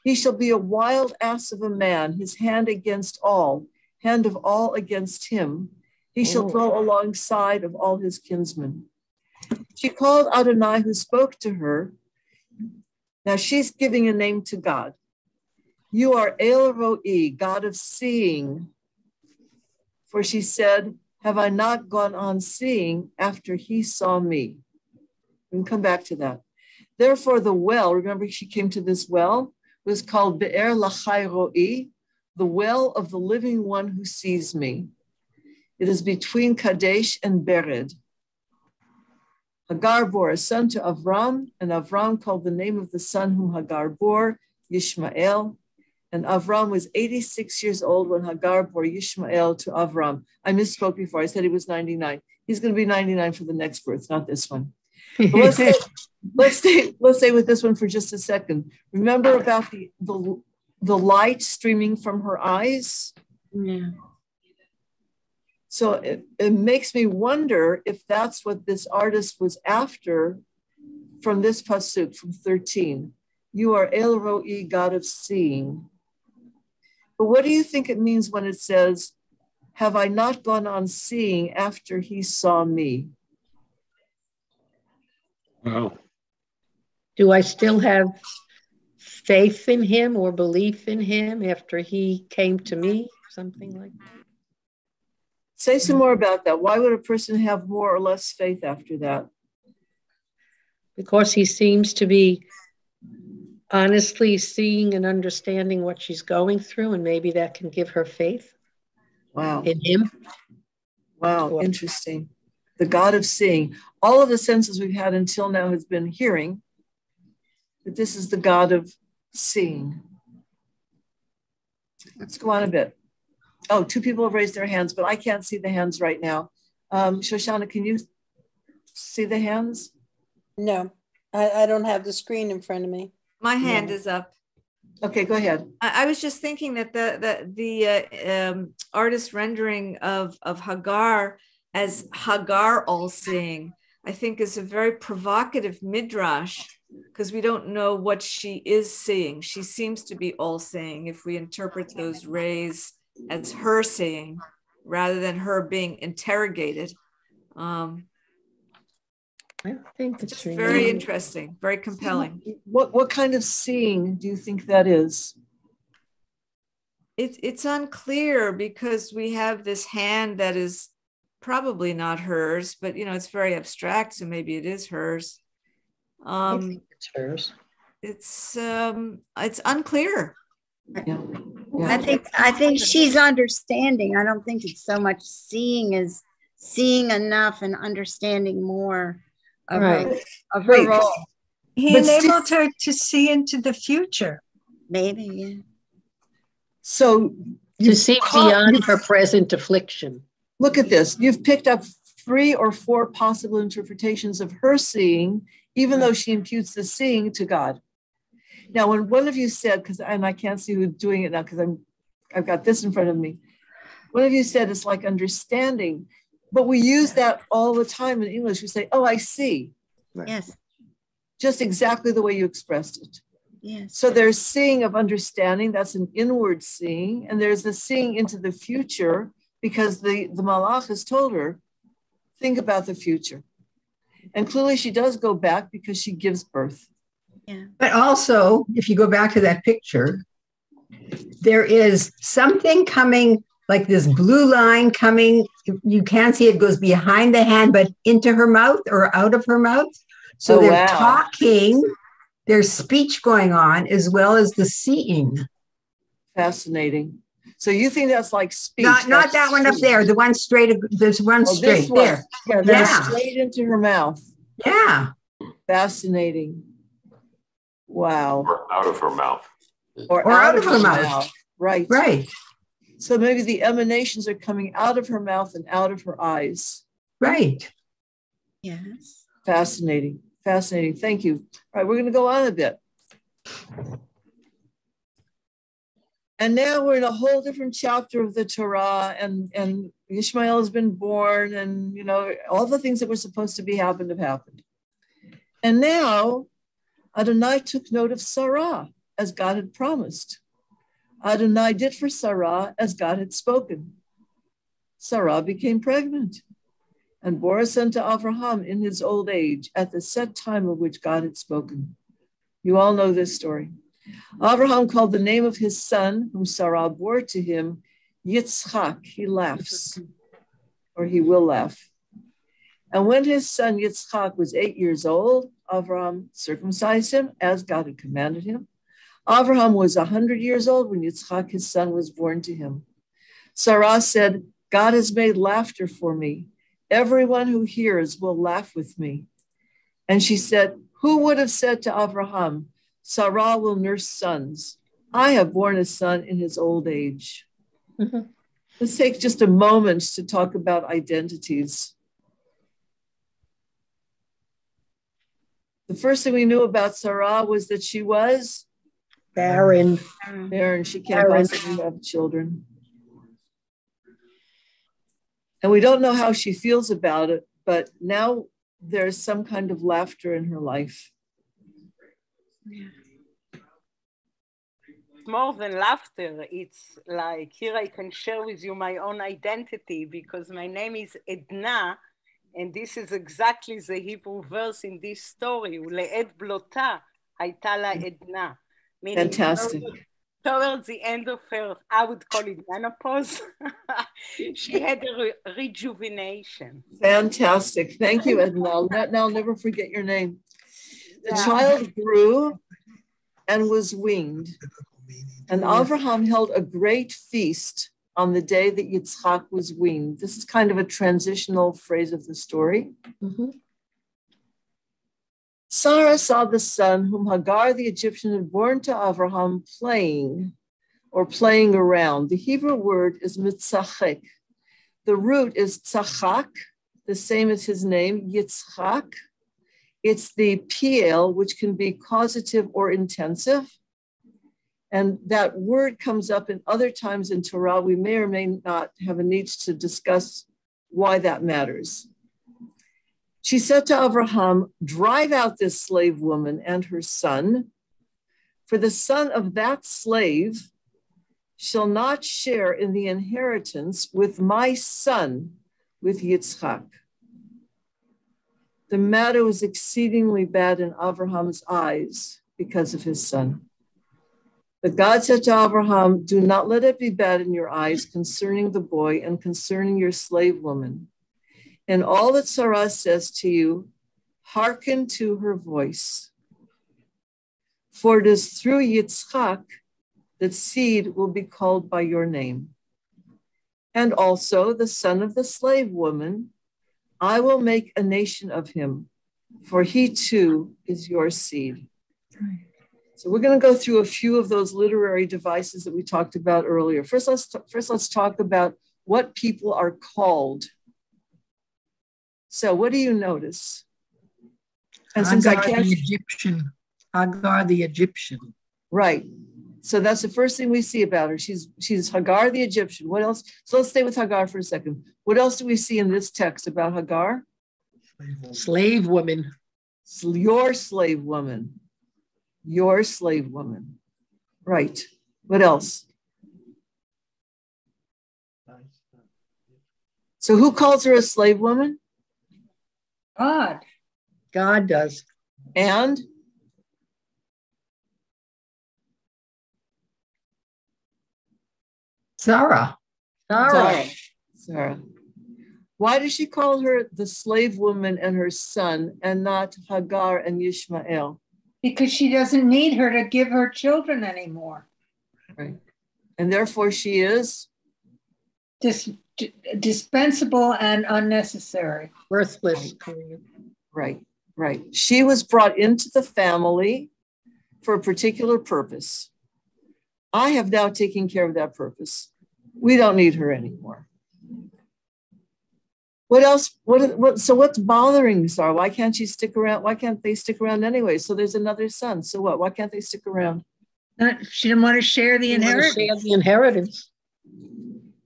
He shall be a wild ass of a man, his hand against all, hand of all against him. He shall dwell alongside of all his kinsmen. She called Adonai, who spoke to her. Now she's giving a name to God. You are El Roi, God of seeing. For she said, have I not gone on seeing after he saw me? We can come back to that. Therefore, the well, remember she came to this well, was called Be'er Lachai Roi, the well of the living one who sees me. It is between Kadesh and Bered. Hagar bore a son to Avram, and Avram called the name of the son whom Hagar bore, Yishmael. And Avram was 86 years old when Hagar bore Yishmael to Avram. I misspoke before. I said he was 99. He's going to be 99 for the next birth, not this one. Let's stay with this one for just a second. Remember about the light streaming from her eyes? Yeah. So it makes me wonder if that's what this artist was after from this pasuk, from 13. You are El Roi, God of seeing. But what do you think it means when it says, have I not gone on seeing after he saw me? Wow. Do I still have faith in him or belief in him after he came to me? Something like that. Say some more about that. Why would a person have more or less faith after that? Because he seems to be honestly seeing and understanding what she's going through, and maybe that can give her faith. Wow. In him. Wow, interesting. The God of seeing. All of the senses we've had until now has been hearing, but this is the God of seeing. Let's go on a bit. Oh, two people have raised their hands, but I can't see the hands right now. Shoshana, can you see the hands? No, I don't have the screen in front of me. My hand is up. Okay, go ahead. I was just thinking that the artist rendering of Hagar as Hagar all-seeing, I think is a very provocative midrash, because we don't know what she is seeing. She seems to be all-seeing if we interpret those rays as her seeing rather than her being interrogated. I think it's just very interesting, very compelling. What kind of seeing do you think that is? It's unclear, because we have this hand that is probably not hers, but it's very abstract, so maybe it is hers. I think it's hers. It's unclear. Yeah. I think she's understanding. I don't think it's so much seeing as seeing enough and understanding more of her role. He enabled her to see into the future. Maybe, yeah. So to see beyond her present affliction. Look at this. You've picked up 3 or 4 possible interpretations of her seeing, even though she imputes the seeing to God. Now, when one of you said, and I can't see who's doing it now because I've got this in front of me. One of you said it's like understanding, but we use that all the time in English. We say, oh, I see. Yes. Just exactly the way you expressed it. Yes. So there's seeing of understanding, that's an inward seeing, and there's the seeing into the future, because the Malach has told her, think about the future. And clearly she does go back because she gives birth. Yeah. But also, if you go back to that picture, there is something coming, like this blue line coming. You can't see it, goes behind the hand, but into her mouth or out of her mouth. So they're talking, there's speech going on as well as the seeing. Fascinating. So you think that's like speech? Not that one up there. The one straight. There's one straight there. Yeah, straight into her mouth. Yeah. Fascinating. Wow. Or out of her mouth. Or out of her mouth. Right. Right. So maybe the emanations are coming out of her mouth and out of her eyes. Right. Yes. Fascinating. Fascinating. Thank you. All right, we're going to go on a bit. And now we're in a whole different chapter of the Torah, and Ishmael has been born, and all the things that were supposed to be happened have happened. And now Adonai took note of Sarah as God had promised. Adonai did for Sarah as God had spoken. Sarah became pregnant and bore a son to Avraham in his old age at the set time of which God had spoken. You all know this story. Avraham called the name of his son, whom Sarah bore to him, Yitzchak. He laughs, or he will laugh. And when his son Yitzchak was 8 years old, Avraham circumcised him as God had commanded him. Avraham was 100 years old when Yitzchak, his son, was born to him. Sarah said, God has made laughter for me. Everyone who hears will laugh with me. And she said, who would have said to Avraham, Sarah will nurse sons? I have borne a son in his old age. Mm-hmm. Let's take just a moment to talk about identities. The first thing we knew about Sarah was that she was barren. Barren. She can't possibly have children. And we don't know how she feels about it, but now there's some kind of laughter in her life. Yeah. More than laughter, it's like, here I can share with you my own identity because my name is Edna, and this is exactly the Hebrew verse in this story. Ule'ed blota hayta la Edna. Meaning fantastic. Towards the end of her, I would call it menopause, she had a rejuvenation. Fantastic. Thank you, Edna. Now I'll never forget your name. The child grew and was weaned. And Avraham held a great feast on the day that Yitzchak was weaned. This is kind of a transitional phrase of the story. Mm-hmm. Sarah saw the son whom Hagar the Egyptian had borne to Avraham playing around. The Hebrew word is mitzachek. The root is tzachak, the same as his name, Yitzchak. It's the piel, which can be causative or intensive. And that word comes up in other times in Torah. We may or may not have a need to discuss why that matters. She said to Avraham, drive out this slave woman and her son, for the son of that slave shall not share in the inheritance with my son, with Yitzchak. The matter was exceedingly bad in Avraham's eyes because of his son. But God said to Avraham, do not let it be bad in your eyes concerning the boy and concerning your slave woman. And all that Sarah says to you, hearken to her voice. For it is through Yitzchak that seed will be called by your name. And also the son of the slave woman, I will make a nation of him, for he too is your seed. So we're going to go through a few of those literary devices that we talked about earlier. First, let's talk about what people are called. So what do you notice? And since Hagar the Egyptian. Hagar the Egyptian. Right. So that's the first thing we see about her. She's Hagar the Egyptian. What else? So let's stay with Hagar for a second. What else do we see in this text about Hagar? Slave woman. Your slave woman. Your slave woman. Right. What else? So who calls her a slave woman? God. God does. And Sarah. Sarah. Why does she call her the slave woman and her son and not Hagar and Ishmael? Because she doesn't need her to give her children anymore. Right. And therefore she is dispensable and unnecessary. Worthless. Right. She was brought into the family for a particular purpose. I have now taken care of that purpose. We don't need her anymore. What else? So what's bothering Sarah? Why can't she stick around? Why can't they stick around anyway? So there's another son. So what? Why can't they stick around? She didn't want to share the inheritance.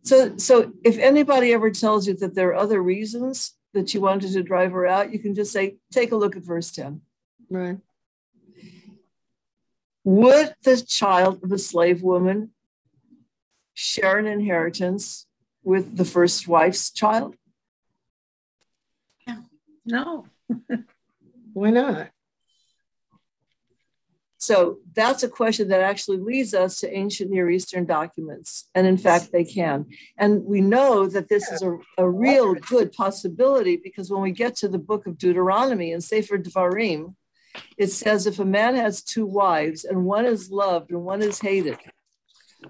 So if anybody ever tells you that there are other reasons that you wanted to drive her out, you can just say, take a look at verse 10. Right. Would the child of a slave woman share an inheritance with the first wife's child? No. Why not? So that's a question that actually leads us to ancient Near Eastern documents. And in fact, they can. And we know that this is a real good possibility because when we get to the book of Deuteronomy and Sefer Devarim, it says if a man has two wives and one is loved and one is hated,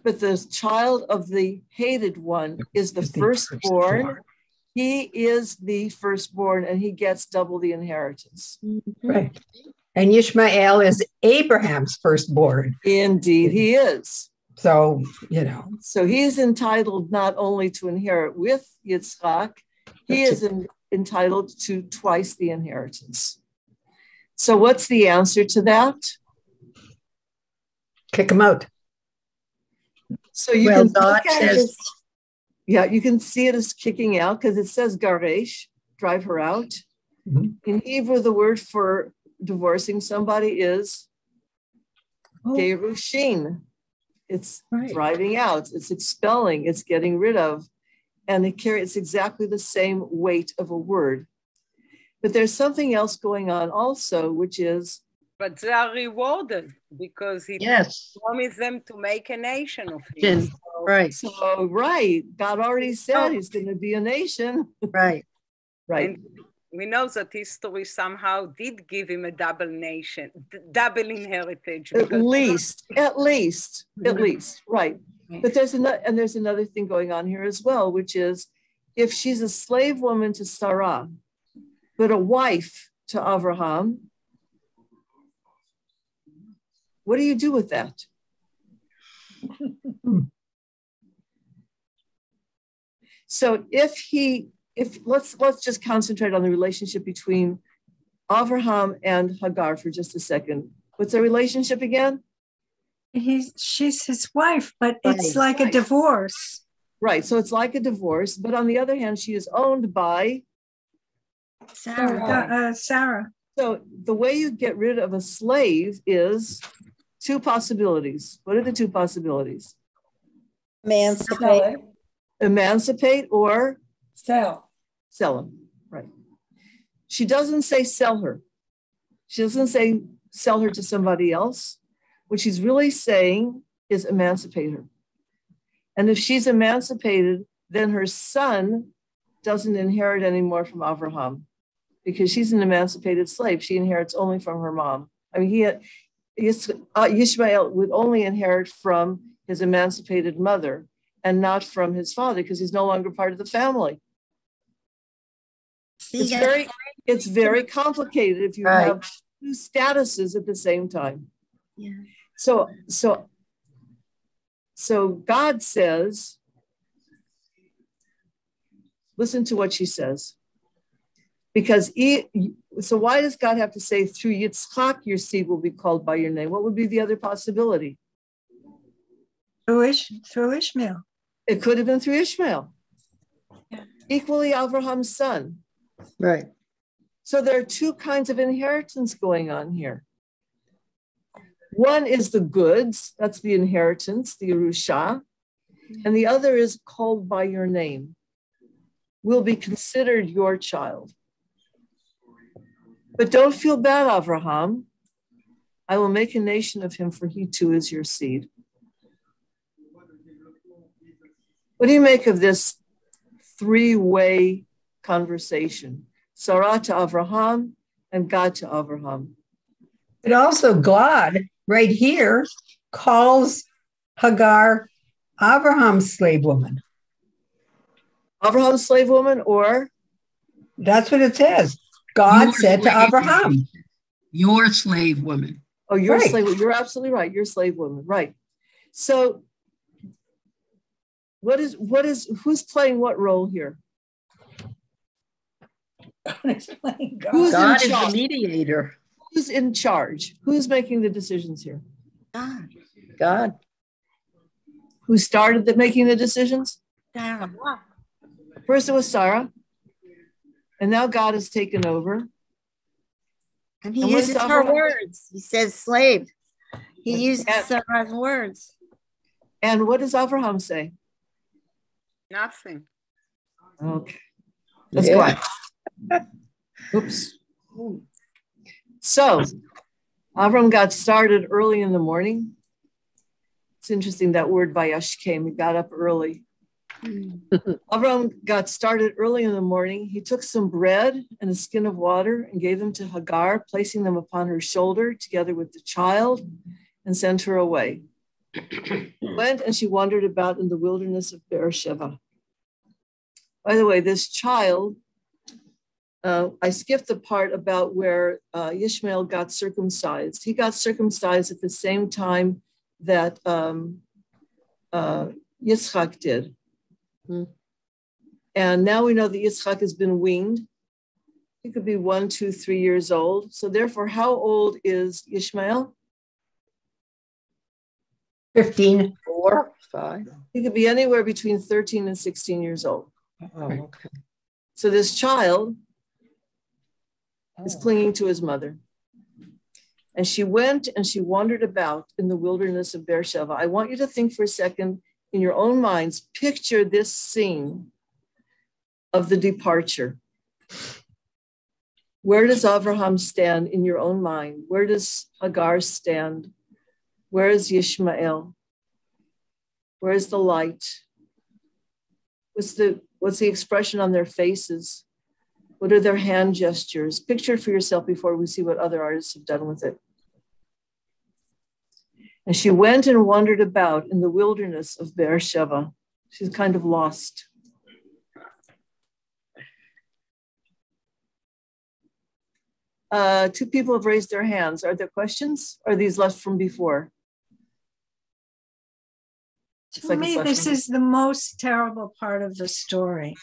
but the child of the hated one is the firstborn, he is the firstborn and he gets double the inheritance. Right. And Ishmael is Abraham's firstborn. Indeed, he is. So, So he is entitled not only to inherit with Yitzchak, he is entitled to twice the inheritance. So what's the answer to that? Kick him out. So you can look at it as, you can see it as kicking out because it says garesh, drive her out. Mm-hmm. In Hebrew, the word for divorcing somebody is gerushin. It's driving out, it's expelling, it's getting rid of, and it's exactly the same weight of a word. But there's something else going on also, which is. But they are rewarded because he promised them to make a nation of him. So, God already said he's going to be a nation. Right. And we know that history somehow did give him a double inheritance. At least, right. But there's another thing going on here as well, which is if she's a slave woman to Sarah, but a wife to Avraham, what do you do with that? So let's just concentrate on the relationship between Avraham and Hagar for just a second. What's the relationship again? She's his wife, but it's like a divorce. Right. So it's like a divorce, but on the other hand, she is owned by Sarah. So the way you get rid of a slave is two possibilities. What are the two possibilities? Emancipate or sell him. Right. She doesn't say sell her. She doesn't say sell her to somebody else. What she's really saying is emancipate her. And if she's emancipated, then her son doesn't inherit anymore from Avraham because she's an emancipated slave. She inherits only from her mom. I mean, Ishmael would only inherit from his emancipated mother and not from his father because he's no longer part of the family. It's very complicated if you have two statuses at the same time. Yeah. So God says, listen to what she says. Because so why does God have to say through Yitzchak your seed will be called by your name? What would be the other possibility? Through Ishmael. It could have been through Ishmael. Yeah. Equally Abraham's son. Right. So there are two kinds of inheritance going on here. One is the goods, that's the inheritance, the Yerusha, and the other is called by your name, will be considered your child. But don't feel bad, Avraham. I will make a nation of him, for he too is your seed. What do you make of this three-way conversation? Sarah to Avraham and God to Avraham. But also God right here calls Hagar Abraham's slave woman. Abraham's slave woman, or? That's what it says. God said to Abraham. Your slave woman. Oh, your slave woman. You're absolutely right. Your slave woman. Right. So who's playing what role here? God is playing God. God is the mediator. Who's in charge? Who's making the decisions here? God. Who started making the decisions? Sarah. First it was Sarah. And now God has taken over. And he uses her words. He says slave. He uses Sarah's words. And what does Avraham say? Nothing. Okay. Let's go on. Oops. So Avram got started early in the morning. It's interesting that word Vayash came. He got up early. Avram got started early in the morning. He took some bread and a skin of water and gave them to Hagar, placing them upon her shoulder together with the child, and sent her away. She went and she wandered about in the wilderness of Beersheba. By the way, this child, I skipped the part about where Ishmael got circumcised. He got circumcised at the same time that Yitzchak did. And now we know that Yitzchak has been weaned. He could be 1, 2, 3 years old. So therefore, how old is Ishmael? 15. 4, 5. He could be anywhere between 13 and 16 years old. Oh, okay. So this child is clinging to his mother. And she went and she wandered about in the wilderness of Beersheba. I want you to think for a second in your own minds, picture this scene of the departure. Where does Avraham stand in your own mind? Where does Hagar stand? Where is Ishmael? Where is the light? What's the expression on their faces? What are their hand gestures? Picture it for yourself before we see what other artists have done with it. And she went and wandered about in the wilderness of Beersheba. She's kind of lost. Two people have raised their hands. Are there questions? Or are these left from before? To me, this is the most terrible part of the story.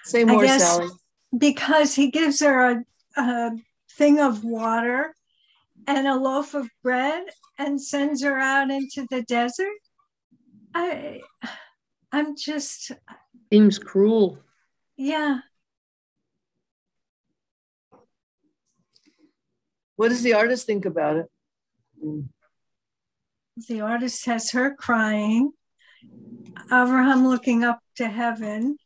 Say more, Sally. Because he gives her a thing of water and a loaf of bread and sends her out into the desert. I'm just... Seems cruel. Yeah. What does the artist think about it? The artist has her crying, Abraham looking up to heaven,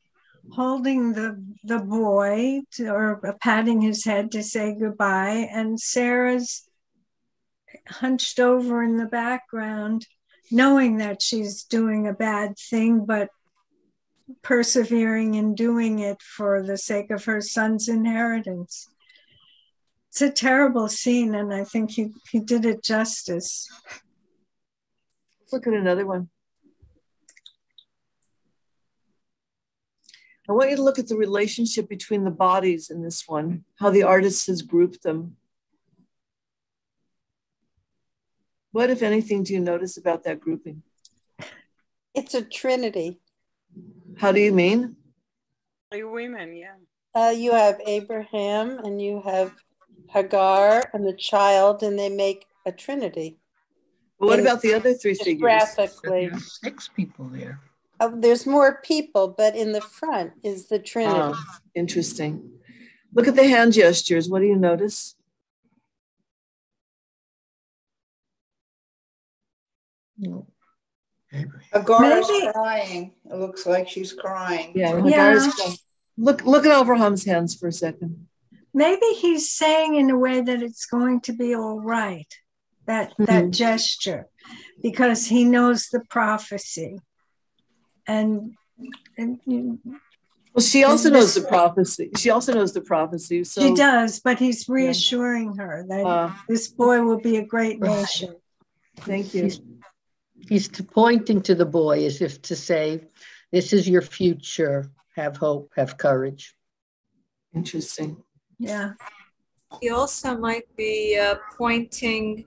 holding the boy or patting his head to say goodbye, and Sarah's hunched over in the background, knowing that she's doing a bad thing, but persevering in doing it for the sake of her son's inheritance. It's a terrible scene, and I think he did it justice. Let's look at another one. I want you to look at the relationship between the bodies in this one, how the artist has grouped them. What, if anything, do you notice about that grouping? It's a trinity. How do you mean? 3 women, yeah. You have Abraham and you have Hagar and the child, and they make a trinity. Well, what about the other 3 figures? Graphically. There are 6 people there. There's more people, but in the front is the trinity. Interesting. Look at the hand gestures. What do you notice? No. Hagar is crying. It looks like she's crying. Yeah, Hagar is crying. Look at Abraham's hands for a second. Maybe he's saying in a way that it's going to be all right, that gesture, because he knows the prophecy. And And Well, she also knows the prophecy. She also knows the prophecy. So she does, but he's reassuring her that this boy will be a great nation. Thank you. He's pointing to the boy as if to say, this is your future. Have hope, have courage. Interesting. Yeah. He also might be pointing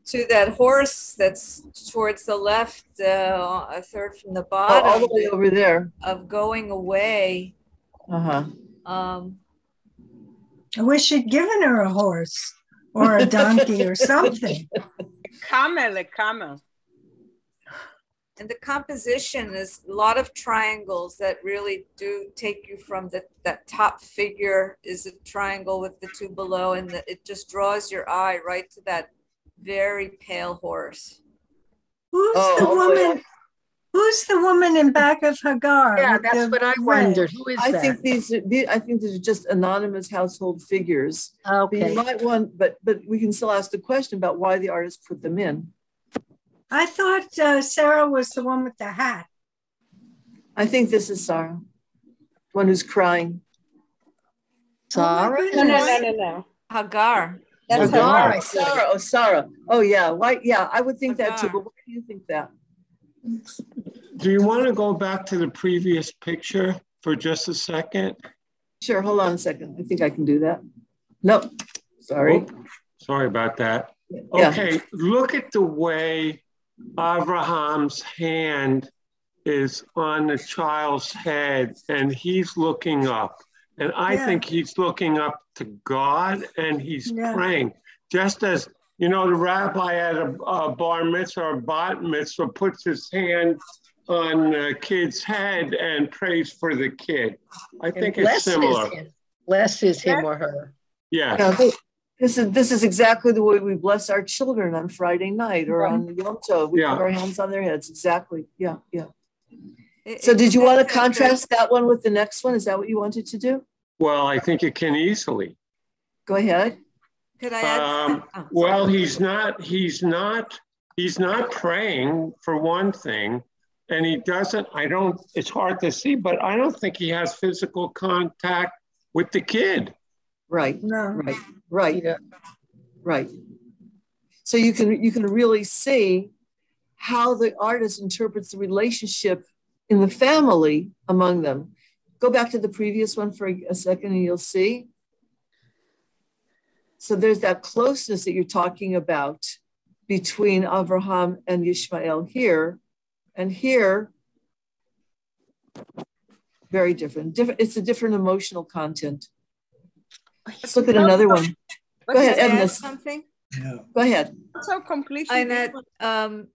to that horse that's towards the left, a third from the bottom. All the way over there. Of going away. Uh-huh. I wish she'd given her a horse or a donkey or something. A camel. And the composition is a lot of triangles that really do take you from that top figure is a triangle with the two below, and it just draws your eye right to that very pale horse. Who's the woman? Who's the woman in back of Hagar? Yeah, that's what I wondered. Who is that? I think these are just anonymous household figures. Okay. You might want, but we can still ask the question about why the artist put them in. I thought Sarah was the one with the hat. I think this is Sarah, one who's crying. Sarah? No. Hagar. That's Hagar. Sarah. Oh, Sarah. Oh, yeah. Why? Yeah, I would think that too. But why do you think that? Do you want to go back to the previous picture for just a second? Sure. Hold on a second. I think I can do that. Nope. Sorry. Oh, sorry about that. Yeah. Okay. Look at the way Abraham's hand is on the child's head and he's looking up. And I think he's looking up to God and he's praying. Just as, you know, the rabbi at a bar mitzvah or bat mitzvah puts his hand on the kid's head and prays for the kid. I think it's similar. Blesses him or her. Yeah. This is exactly the way we bless our children on Friday night or on Yom Tov. We put our hands on their heads. Exactly. Yeah. So did you want to contrast that one with the next one? Is that what you wanted to do? Well, I think it can easily. Go ahead. Could I add? Well, he's not praying for one thing, and he doesn't, it's hard to see, but I don't think he has physical contact with the kid. Right. No. Right. So you can really see how the artist interprets the relationship in the family among them. Go back to the previous one for a second and you'll see. So there's that closeness that you're talking about between Avraham and Yishmael here, and here, very different. It's a different emotional content. Let's look at another one. Go ahead, Edna. Something? Yeah. Go ahead. So completely in that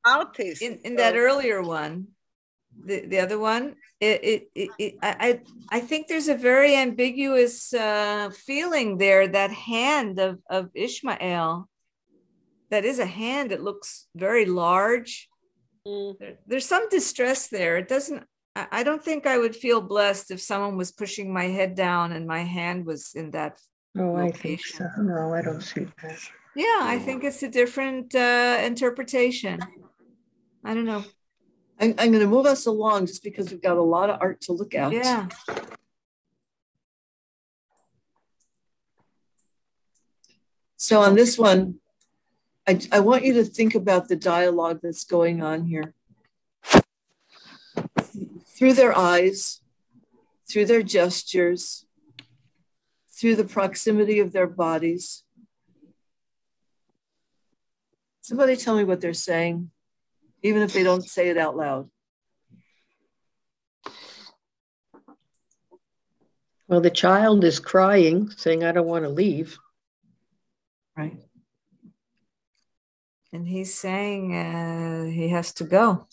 artist. In that earlier one, the other one, I think there's a very ambiguous feeling there. That hand of Ishmael, that is a hand. It looks very large. There's some distress there. It doesn't. I don't think I would feel blessed if someone was pushing my head down and my hand was in that. Oh, I think so. No, I don't see that. Yeah, I think it's a different interpretation. I don't know. I'm going to move us along just because we've got a lot of art to look at. Yeah. So on this one, I want you to think about the dialogue that's going on here. Through their eyes, through their gestures, through the proximity of their bodies. Somebody tell me what they're saying, even if they don't say it out loud. Well, the child is crying, saying, I don't want to leave. Right. And he's saying he has to go.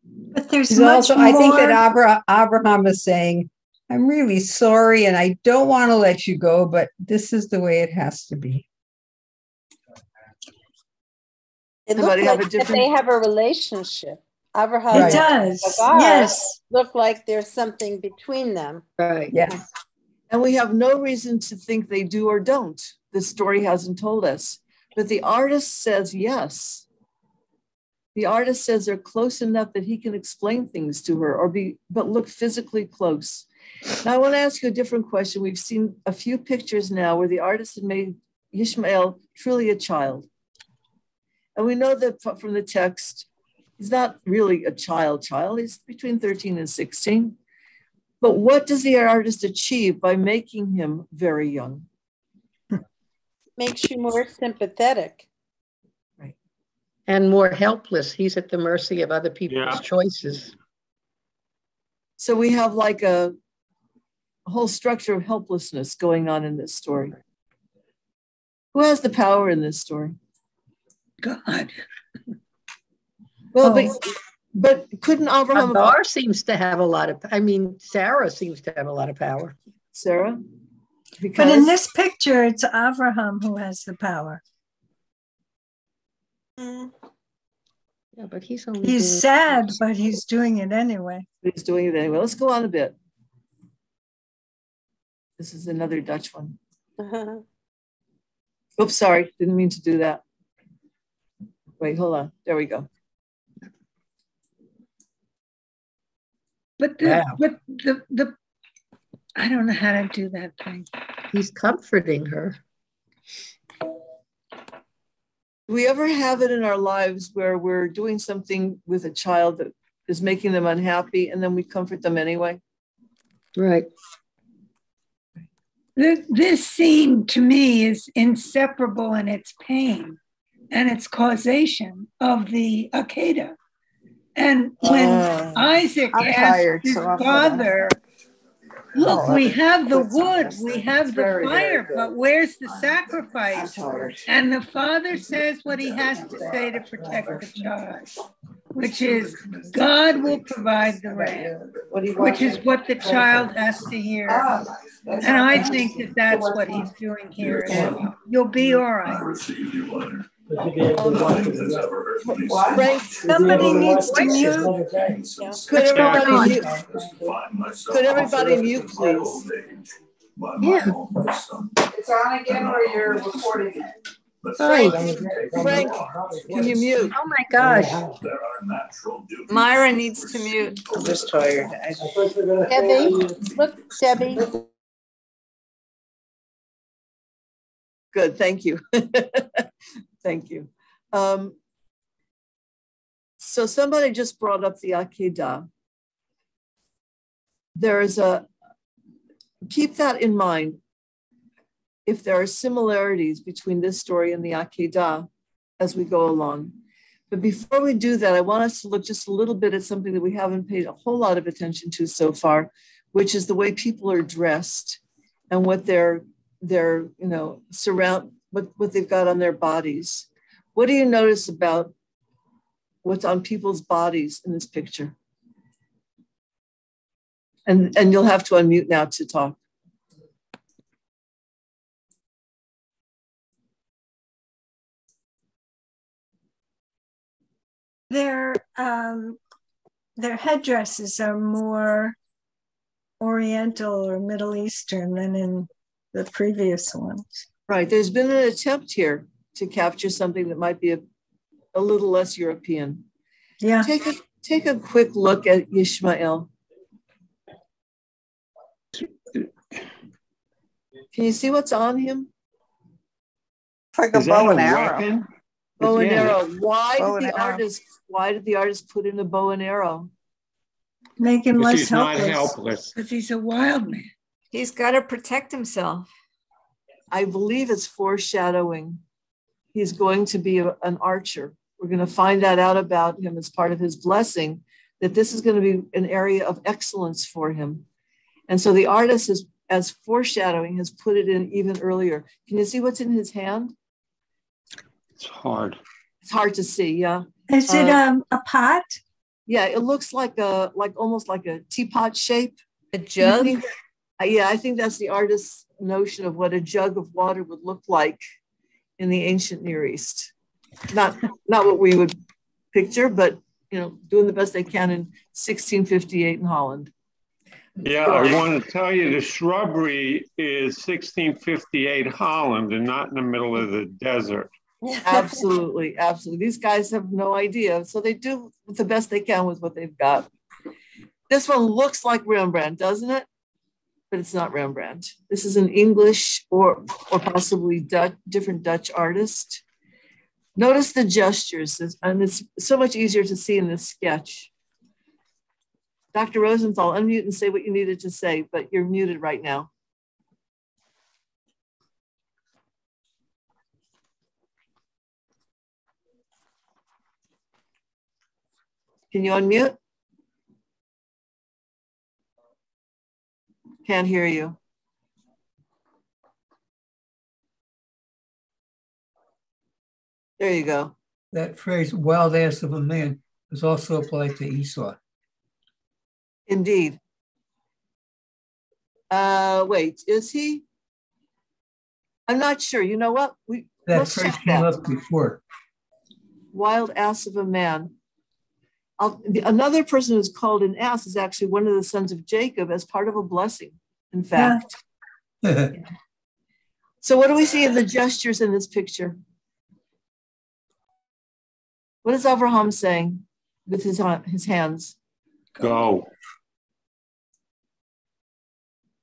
But there's He's much also, more. I think that Abraham is saying, I'm really sorry and I don't want to let you go, but this is the way it has to be. It looks like that they have a relationship. Abraham It does. Hagar Yes. look like there's something between them. Right. Yes. And we have no reason to think they do or don't. The story hasn't told us. But the artist says yes. The artist says they're close enough that he can explain things to her but look physically close. Now I want to ask you a different question. We've seen a few pictures now where the artist had made Ishmael truly a child. And we know that from the text, he's not really a child. He's between 13 and 16. But what does the artist achieve by making him very young? Makes you more sympathetic. Right. And more helpless. He's at the mercy of other people's choices. So we have like a whole structure of helplessness going on in this story. Who has the power in this story? God. Well, but couldn't Abraham... Hagar seems to have a lot of, Sarah seems to have a lot of power. Sarah? But in this picture, it's Abraham who has the power. Mm. Yeah, but he's sad, but he's doing it anyway. He's doing it anyway. Let's go on a bit. This is another Dutch one. Oops, sorry. Didn't mean to do that. Wait, hold on. There we go. But the I don't know how to do that thing. He's comforting her. Do we ever have it in our lives where we're doing something with a child that is making them unhappy and then we comfort them anyway? Right. This scene to me is inseparable in its pain and its causation of the Akedah. And when Isaac asked his father, look, we have the wood, we have the fire, but where's the sacrifice? And the father says what he has to say to protect the child, which is God will provide the ram, which is what the child has to hear. And I think that that's what he's doing here. You'll be all right. Frank, somebody needs to mute. Could everybody mute, please? Yeah. It's on again or you're recording it? Frank, can you mute? Oh my gosh. Myra needs to mute. I'm just tired. Debbie, look, Debbie. Good, thank you. Thank you. So somebody just brought up the Akedah. Keep that in mind. If there are similarities between this story and the Akedah as we go along. But before we do that, I want us to look just a little bit at something that we haven't paid a whole lot of attention to so far, which is the way people are dressed and what what they've got on their bodies. What do you notice about what's on people's bodies in this picture? And you'll have to unmute now to talk. Their headdresses are more Oriental or Middle Eastern than in the previous ones. Right. There's been an attempt here to capture something that might be a little less European. Yeah. Take a quick look at Ishmael. Can you see what's on him? It's like a bow and arrow. Bow and arrow. Why did the artist put in a bow and arrow? Make him less helpless. Because he's a wild man. He's got to protect himself. I believe it's foreshadowing. He's going to be an archer. We're going to find that out about him as part of his blessing, that this is going to be an area of excellence for him. And so the artist, as foreshadowing, has put it in even earlier. Can you see what's in his hand? It's hard. It's hard to see, yeah. Is it a pot? Yeah, it looks like almost like a teapot shape. A jug? I think that's the artist's notion of what a jug of water would look like in the ancient Near East. Not what we would picture, but doing the best they can in 1658 in Holland. Yeah, I want to tell you the shrubbery is 1658 Holland and not in the middle of the desert. Absolutely, absolutely. These guys have no idea. So they do the best they can with what they've got. This one looks like Rembrandt, doesn't it? But it's not Rembrandt. This is an English or possibly different Dutch artist. Notice the gestures, and it's so much easier to see in this sketch. Dr. Rosenthal, unmute and say what you needed to say, but you're muted right now. Can you unmute? Can't hear you. There you go. That phrase, wild ass of a man, is also applied to Esau. Indeed. Wait, is he? I'm not sure. You know what? That phrase came up before. Wild ass of a man. Another person who's called an ass is actually one of the sons of Jacob as part of a blessing, in fact. Yeah. So what do we see in the gestures in this picture? What is Abraham saying with his hands? Go.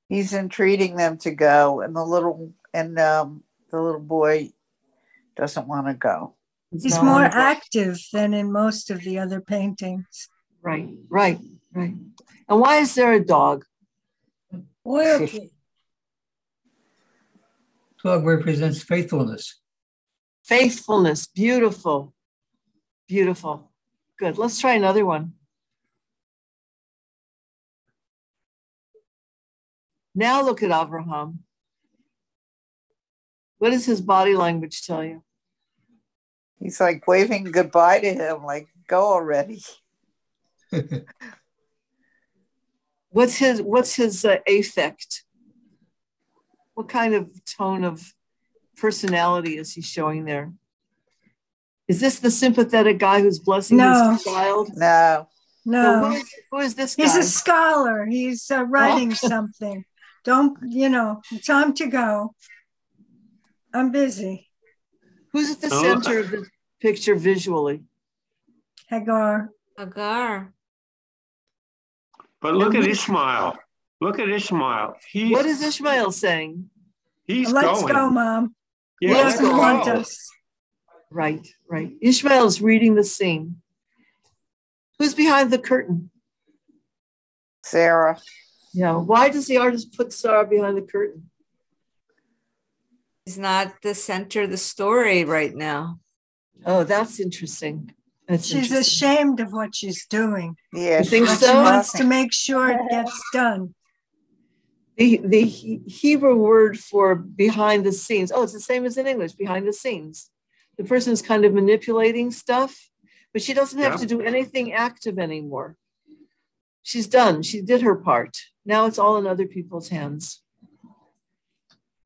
He's entreating them to go, and the little boy doesn't want to go. He's more active than in most of the other paintings. Right. And why is there a dog? Loyalty. Dog represents faithfulness. Faithfulness. Beautiful. Beautiful. Good. Let's try another one. Now look at Abraham. What does his body language tell you? He's like waving goodbye to him, like, go already. What's his affect? What kind of tone of personality is he showing there? Is this the sympathetic guy who's blessing his child? No. No. So who is this guy? He's a scholar. He's writing something. Don't, time to go. I'm busy. Who's at the center of the picture visually? Hagar. But look at Ishmael. Look at Ishmael. What is Ishmael saying? Let's go, Mom. Yeah, he doesn't want us. Right. Ishmael is reading the scene. Who's behind the curtain? Sarah. Yeah. Why does the artist put Sarah behind the curtain? She's not the center of the story right now. Oh, that's interesting. She's ashamed of what she's doing. Yeah, you think so? She wants to make sure it gets done. The Hebrew word for behind the scenes. Oh, it's the same as in English, behind the scenes. The person's kind of manipulating stuff, but she doesn't have to do anything active anymore. She's done. She did her part. Now it's all in other people's hands.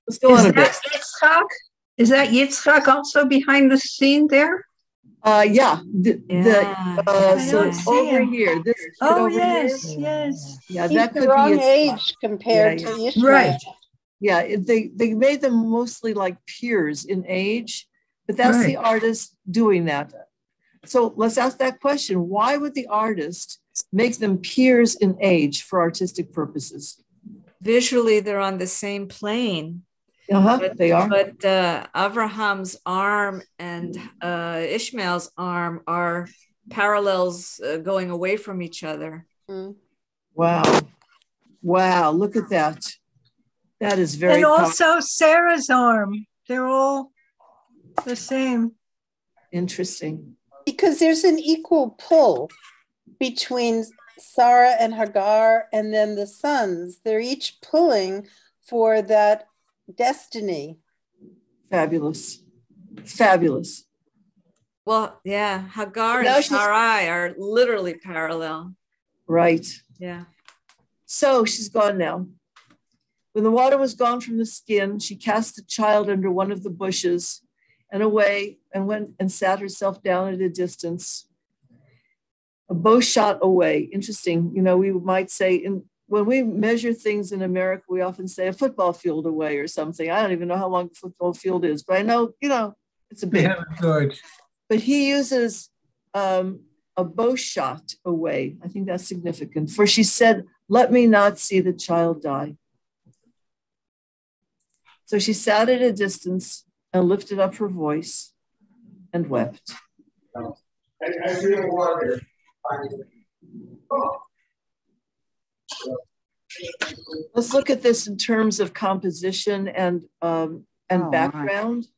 Let's go on a bit. Is that Yitzhak also behind the scene there? Yeah. So over him. Here. This over yes. Yeah, He's that the could wrong be age compared to Ishmael. Right. Yeah, they made them mostly like peers in age, but that's the artist doing that. So let's ask that question. Why would the artist make them peers in age for artistic purposes? Visually, they're on the same plane. They are. But Abraham's arm and Ishmael's arm are parallels going away from each other. Wow. Look at that. That is very And also Sarah's arm. They're all the same. Interesting. Because there's an equal pull between Sarah and Hagar and then the sons. They're each pulling for that destiny. Fabulous. Well, yeah, Hagar and Sarai are literally parallel. Right. Yeah. So she's gone now. When the water was gone from the skin, she cast the child under one of the bushes and away and went and sat herself down at a distance, a bow shot away. Interesting. We might say when we measure things in America, we often say a football field away or something. I don't even know how long the football field is, but I know, It's a big. Yeah, George. But he uses a bow shot away. I think that's significant. For she said, "Let me not see the child die." So she sat at a distance and lifted up her voice and wept. Let's look at this in terms of composition and background.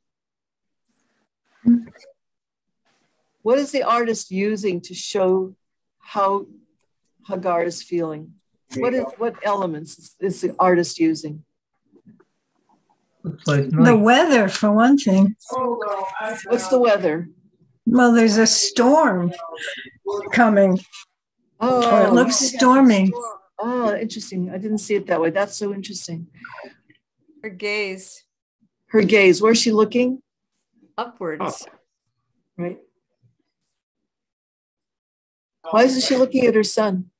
What is the artist using to show how Hagar is feeling? What elements is the artist using? The weather, for one thing. What's the weather? Well, there's a storm coming. Oh, or it looks stormy. Oh, interesting. I didn't see it that way. That's so interesting. Her gaze. Her gaze. Where's she looking? Upwards. Right. Why isn't she looking at her son?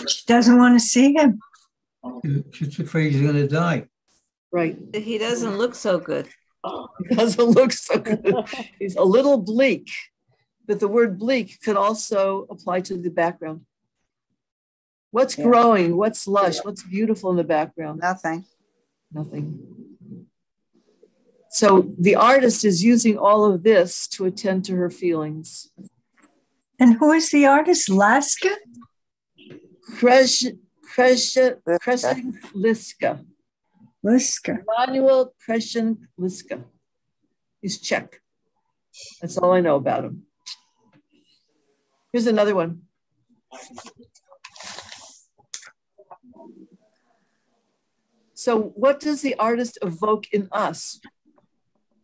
She doesn't want to see him. She's afraid he's going to die. Right. He doesn't look so good. He doesn't look so good. He's a little bleak, but the word bleak could also apply to the background. What's growing? What's lush? What's beautiful in the background? Nothing. Nothing. So the artist is using all of this to attend to her feelings. And who is the artist? Laska? Kreshliska. Liska. Manuel Kreshliska. He's Czech. That's all I know about him. Here's another one. So what does the artist evoke in us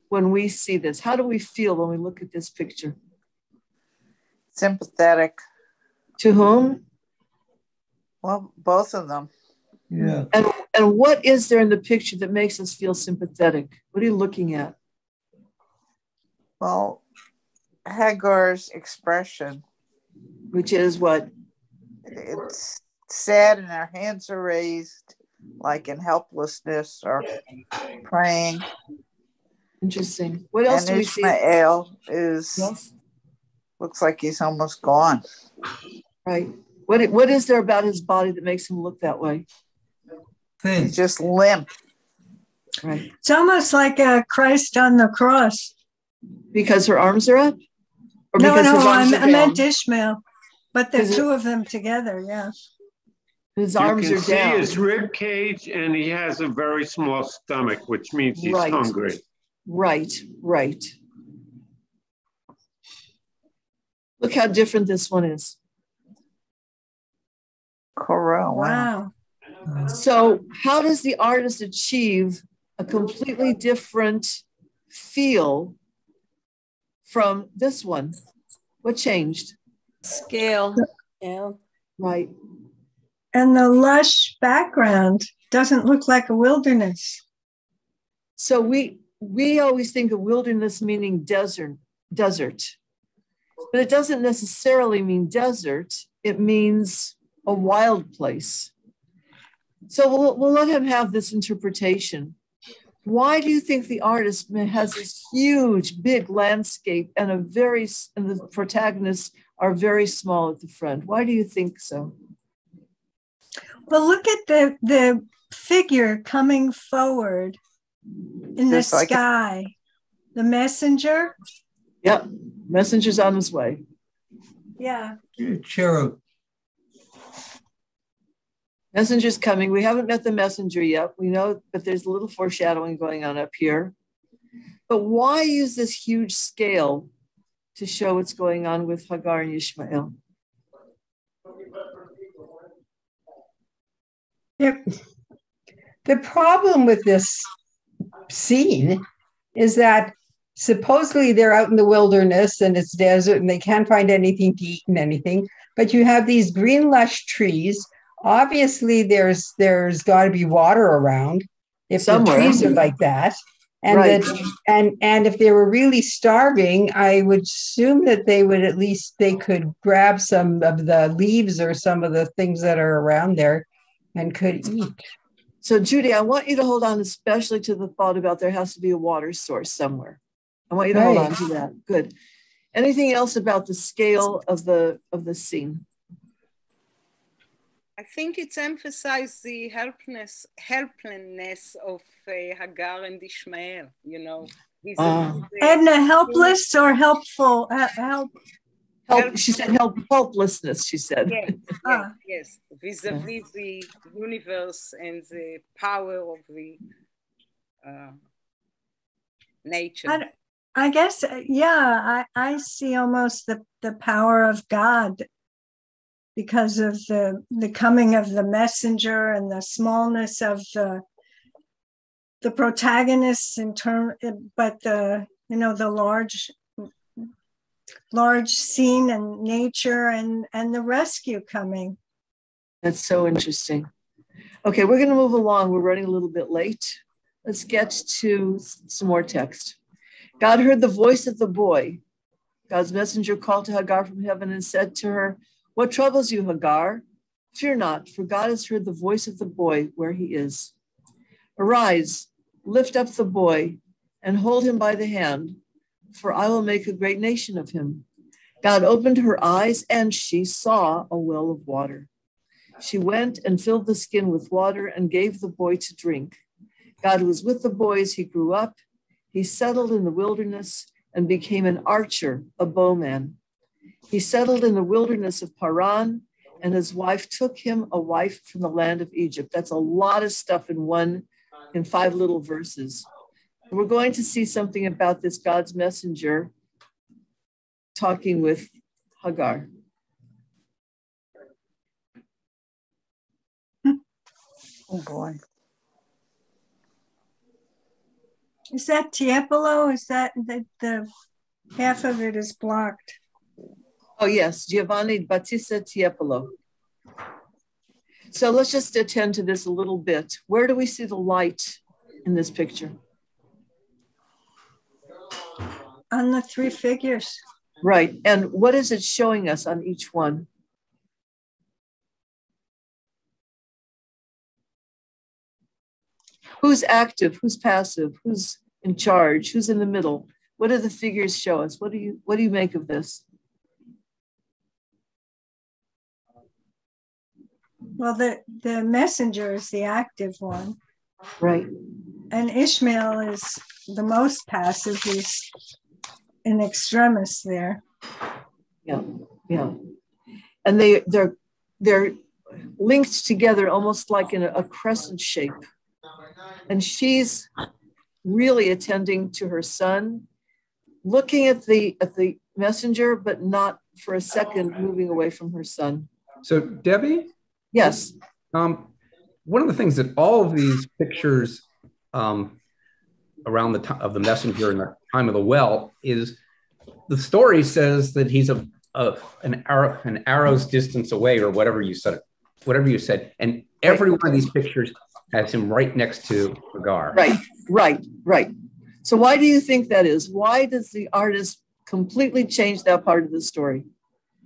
when we see this? How do we feel when we look at this picture? Sympathetic. To whom? Well, both of them. Yeah. And what is there in the picture that makes us feel sympathetic? What are you looking at? Well, Hagar's expression. Which is what? It's sad and her hands are raised like in helplessness or praying. Interesting. What else do we see? Ishmael looks like he's almost gone. Right. What is there about his body that makes him look that way? Thin. He's just limp. Right. It's almost like a Christ on the cross. Because her arms are up? Or No, because I meant Ishmael. But the two of them together, yeah. His arms are down. You can see his rib cage, and he has a very small stomach, which means he's hungry. Right, right. Look how different this one is. Corral. Wow. So how does the artist achieve a completely different feel from this one? What changed? Scale. Yeah. Right. And the lush background doesn't look like a wilderness. So we always think of wilderness meaning desert. But it doesn't necessarily mean desert. It means a wild place. So we'll let him have this interpretation. Why do you think the artist has this huge, big landscape and the protagonists are very small at the front? Why do you think so? Well, look at the figure coming forward in the sky. The messenger. Yep, messenger's on his way. Yeah. Cherub. Messenger's coming. We haven't met the messenger yet. We know, but there's a little foreshadowing going on up here. But why use this huge scale to show what's going on with Hagar and Ishmael? Yep. The problem with this scene is that supposedly they're out in the wilderness and it's desert and they can't find anything to eat and anything, but you have these green lush trees. Obviously there's got to be water around if somewhere. The trees are like that. And right. And if they were really starving, I would assume that they could grab some of the leaves or some of the things that are around there and could eat. So Judy, I want you to hold on especially to the thought about there has to be a water source somewhere. I want you to hold on to that. Good. Anything else about the scale of the scene? I think it's emphasized the helplessness of Hagar and Ishmael, you know. Edna, helpless or helpful? Help. She said helplessness, she said. Yes, yes. Vis-a-vis the universe and the power of the nature. I guess, yeah, I see almost the power of God because of the coming of the messenger and the smallness of the protagonists but the large scene and nature and the rescue coming. That's so interesting. Okay, we're going to move along. We're running a little bit late. Let's get to some more text. God heard the voice of the boy. God's messenger called to Hagar from heaven and said to her, "What troubles you, Hagar? Fear not, for God has heard the voice of the boy where he is. Arise, lift up the boy, and hold him by the hand, for I will make a great nation of him." God opened her eyes, and she saw a well of water. She went and filled the skin with water and gave the boy to drink. God was with the boy as he grew up. He settled in the wilderness and became an archer, a bowman. He settled in the wilderness of Paran, and his wife took him a wife from the land of Egypt. That's a lot of stuff in 5 little verses. We're going to see something about this God's messenger talking with Hagar. Oh boy. Is that Tiepolo? Is that the half of it is blocked? Oh yes, Giovanni Battista Tiepolo. So let's just attend to this a little bit. Where do we see the light in this picture? On the 3 figures. Right. And what is it showing us on each one? Who's active? Who's passive? Who's in charge? Who's in the middle? What do the figures show us? What do you make of this? Well, the messenger is the active one. Right. And Ishmael is the most passive. He's in extremis there. Yeah, yeah. And they're linked together almost like in a crescent shape. And she's really attending to her son, looking at the messenger, but not for a second moving away from her son. So Debbie? Yes. One of the things that all of these pictures around the time of the messenger and the time of the well is the story says that he's an arrow's distance away, or whatever you said, and every one of these pictures has him right next to Hagar. Right. So why do you think that is? Why does the artist completely change that part of the story?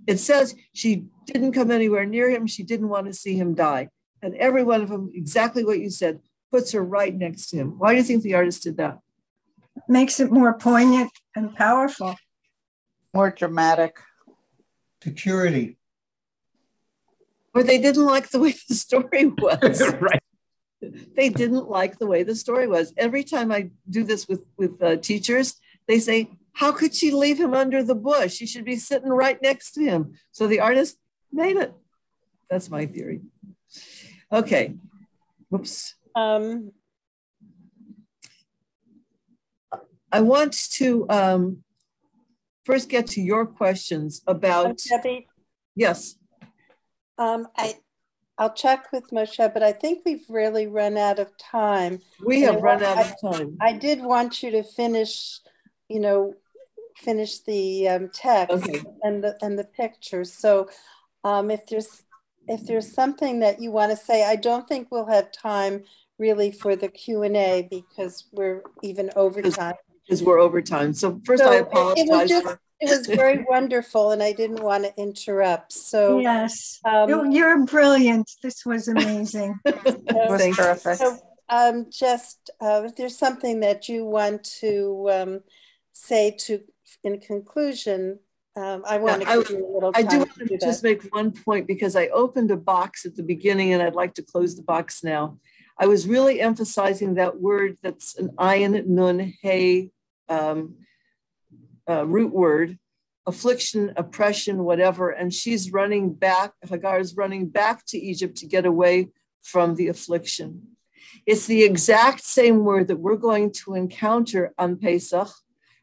It says she didn't come anywhere near him. She didn't want to see him die. And every one of them, exactly what you said, puts her right next to him. Why do you think the artist did that? Makes it more poignant and powerful. More dramatic. Security. Or they didn't like the way the story was. Right. They didn't like the way the story was. Every time I do this with teachers, they say, how could she leave him under the bush? She should be sitting right next to him. So the artist made it. That's my theory. Okay. Whoops. I want to first get to your questions about. Debbie? Yes. I'll check with Moshe, but I think we've really run out of time. We have run out of time. I did want you to finish, finish the text and the pictures. So if there's something that you want to say, I don't think we'll have time really for the Q&A because we're even over time. Because we're over time. So first I apologize. It was very wonderful, and I didn't want to interrupt. So yes, you're brilliant. This was amazing. It was perfect. So, just if there's something that you want to say in conclusion, I want to give you a little time. I do want to just make one point, because I opened a box at the beginning and I'd like to close the box now. I was really emphasizing that word that's an ayin, nun, hey root word, affliction, oppression, whatever. And she's running back, Hagar is running back to Egypt to get away from the affliction. It's the exact same word that we're going to encounter on Pesach,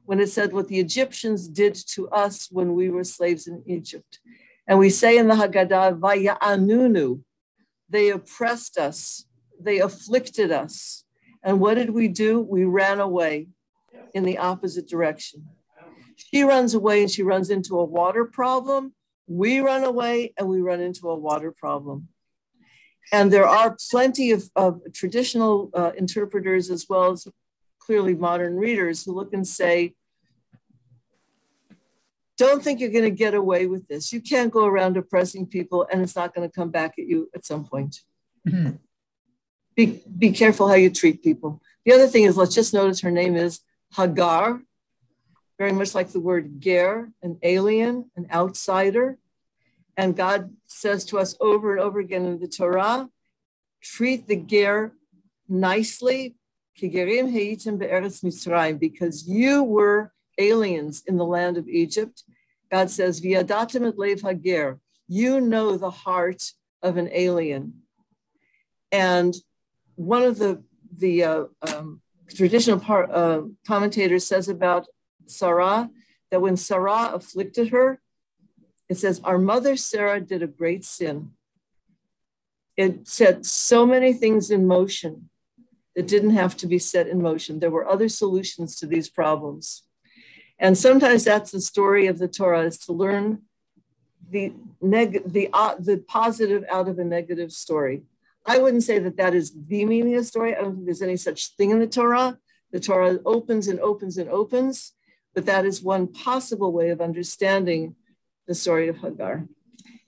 when it said what the Egyptians did to us when we were slaves in Egypt. And we say in the Haggadah, Vaya'anunu, they oppressed us, they afflicted us. And what did we do? We ran away in the opposite direction. She runs away and she runs into a water problem. We run away and we run into a water problem. And there are plenty of traditional interpreters, as well as clearly modern readers, who look and say, don't think you're going to get away with this. You can't go around oppressing people and it's not going to come back at you at some point. Mm-hmm. Be careful how you treat people. The other thing is, let's just notice her name is Hagar, very much like the word ger, an alien, an outsider. And God says to us over and over again in the Torah, treat the ger nicely, because you were aliens in the land of Egypt. God says, V'yadatem et lev hager, you know the heart of an alien. And one of the traditional commentators says about Sarah, that when Sarah afflicted her, it says, our mother Sarah did a great sin. It set so many things in motion that didn't have to be set in motion. There were other solutions to these problems. And sometimes that's the story of the Torah, is to learn the positive out of a negative story. I wouldn't say that that is the meaning of the story. I don't think there's any such thing in the Torah. The Torah opens and opens and opens, but that is one possible way of understanding the story of Hagar.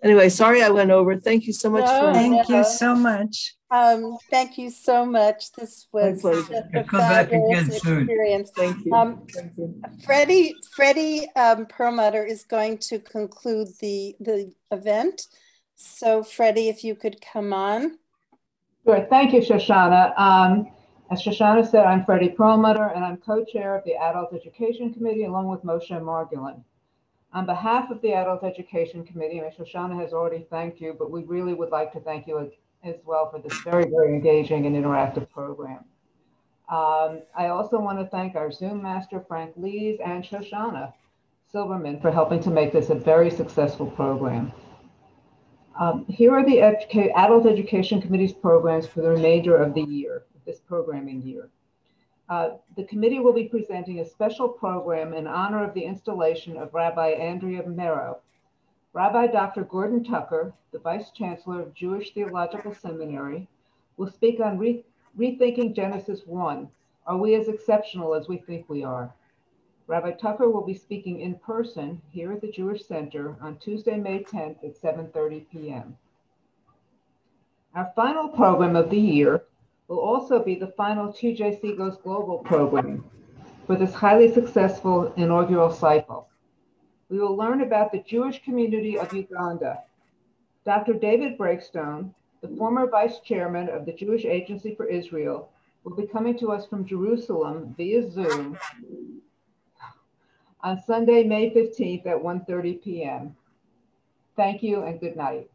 Anyway, sorry I went over. Thank you so much. Thank you so much. Thank you so much. This was just a fabulous experience. Thank you. Thank you. Freddie Perlmutter is going to conclude the event. So Freddie, if you could come on. Sure. Thank you, Shoshana. As Shoshana said, I'm Freddie Perlmutter, and I'm co-chair of the Adult Education Committee, along with Moshe Margolin. On behalf of the Adult Education Committee, and Shoshana has already thanked you, but we really would like to thank you as well for this very, very engaging and interactive program. I also want to thank our Zoom master, Frank Lees, and Shoshana Silverman for helping to make this a very successful program. Here are the Adult Education Committee's programs for the remainder of the year, this programming year. The committee will be presenting a special program in honor of the installation of Rabbi Andrea Mero. Rabbi Dr. Gordon Tucker, the Vice Chancellor of Jewish Theological Seminary, will speak on Rethinking Genesis 1, Are We as Exceptional as We Think We Are? Rabbi Tucker will be speaking in person here at the Jewish Center on Tuesday, May 10th at 7:30 p.m. Our final program of the year will also be the final TJC Goes Global program for this highly successful inaugural cycle. We will learn about the Jewish community of Uganda. Dr. David Breakstone, the former vice chairman of the Jewish Agency for Israel, will be coming to us from Jerusalem via Zoom on Sunday, May 15th at 1:30 p.m. Thank you and good night.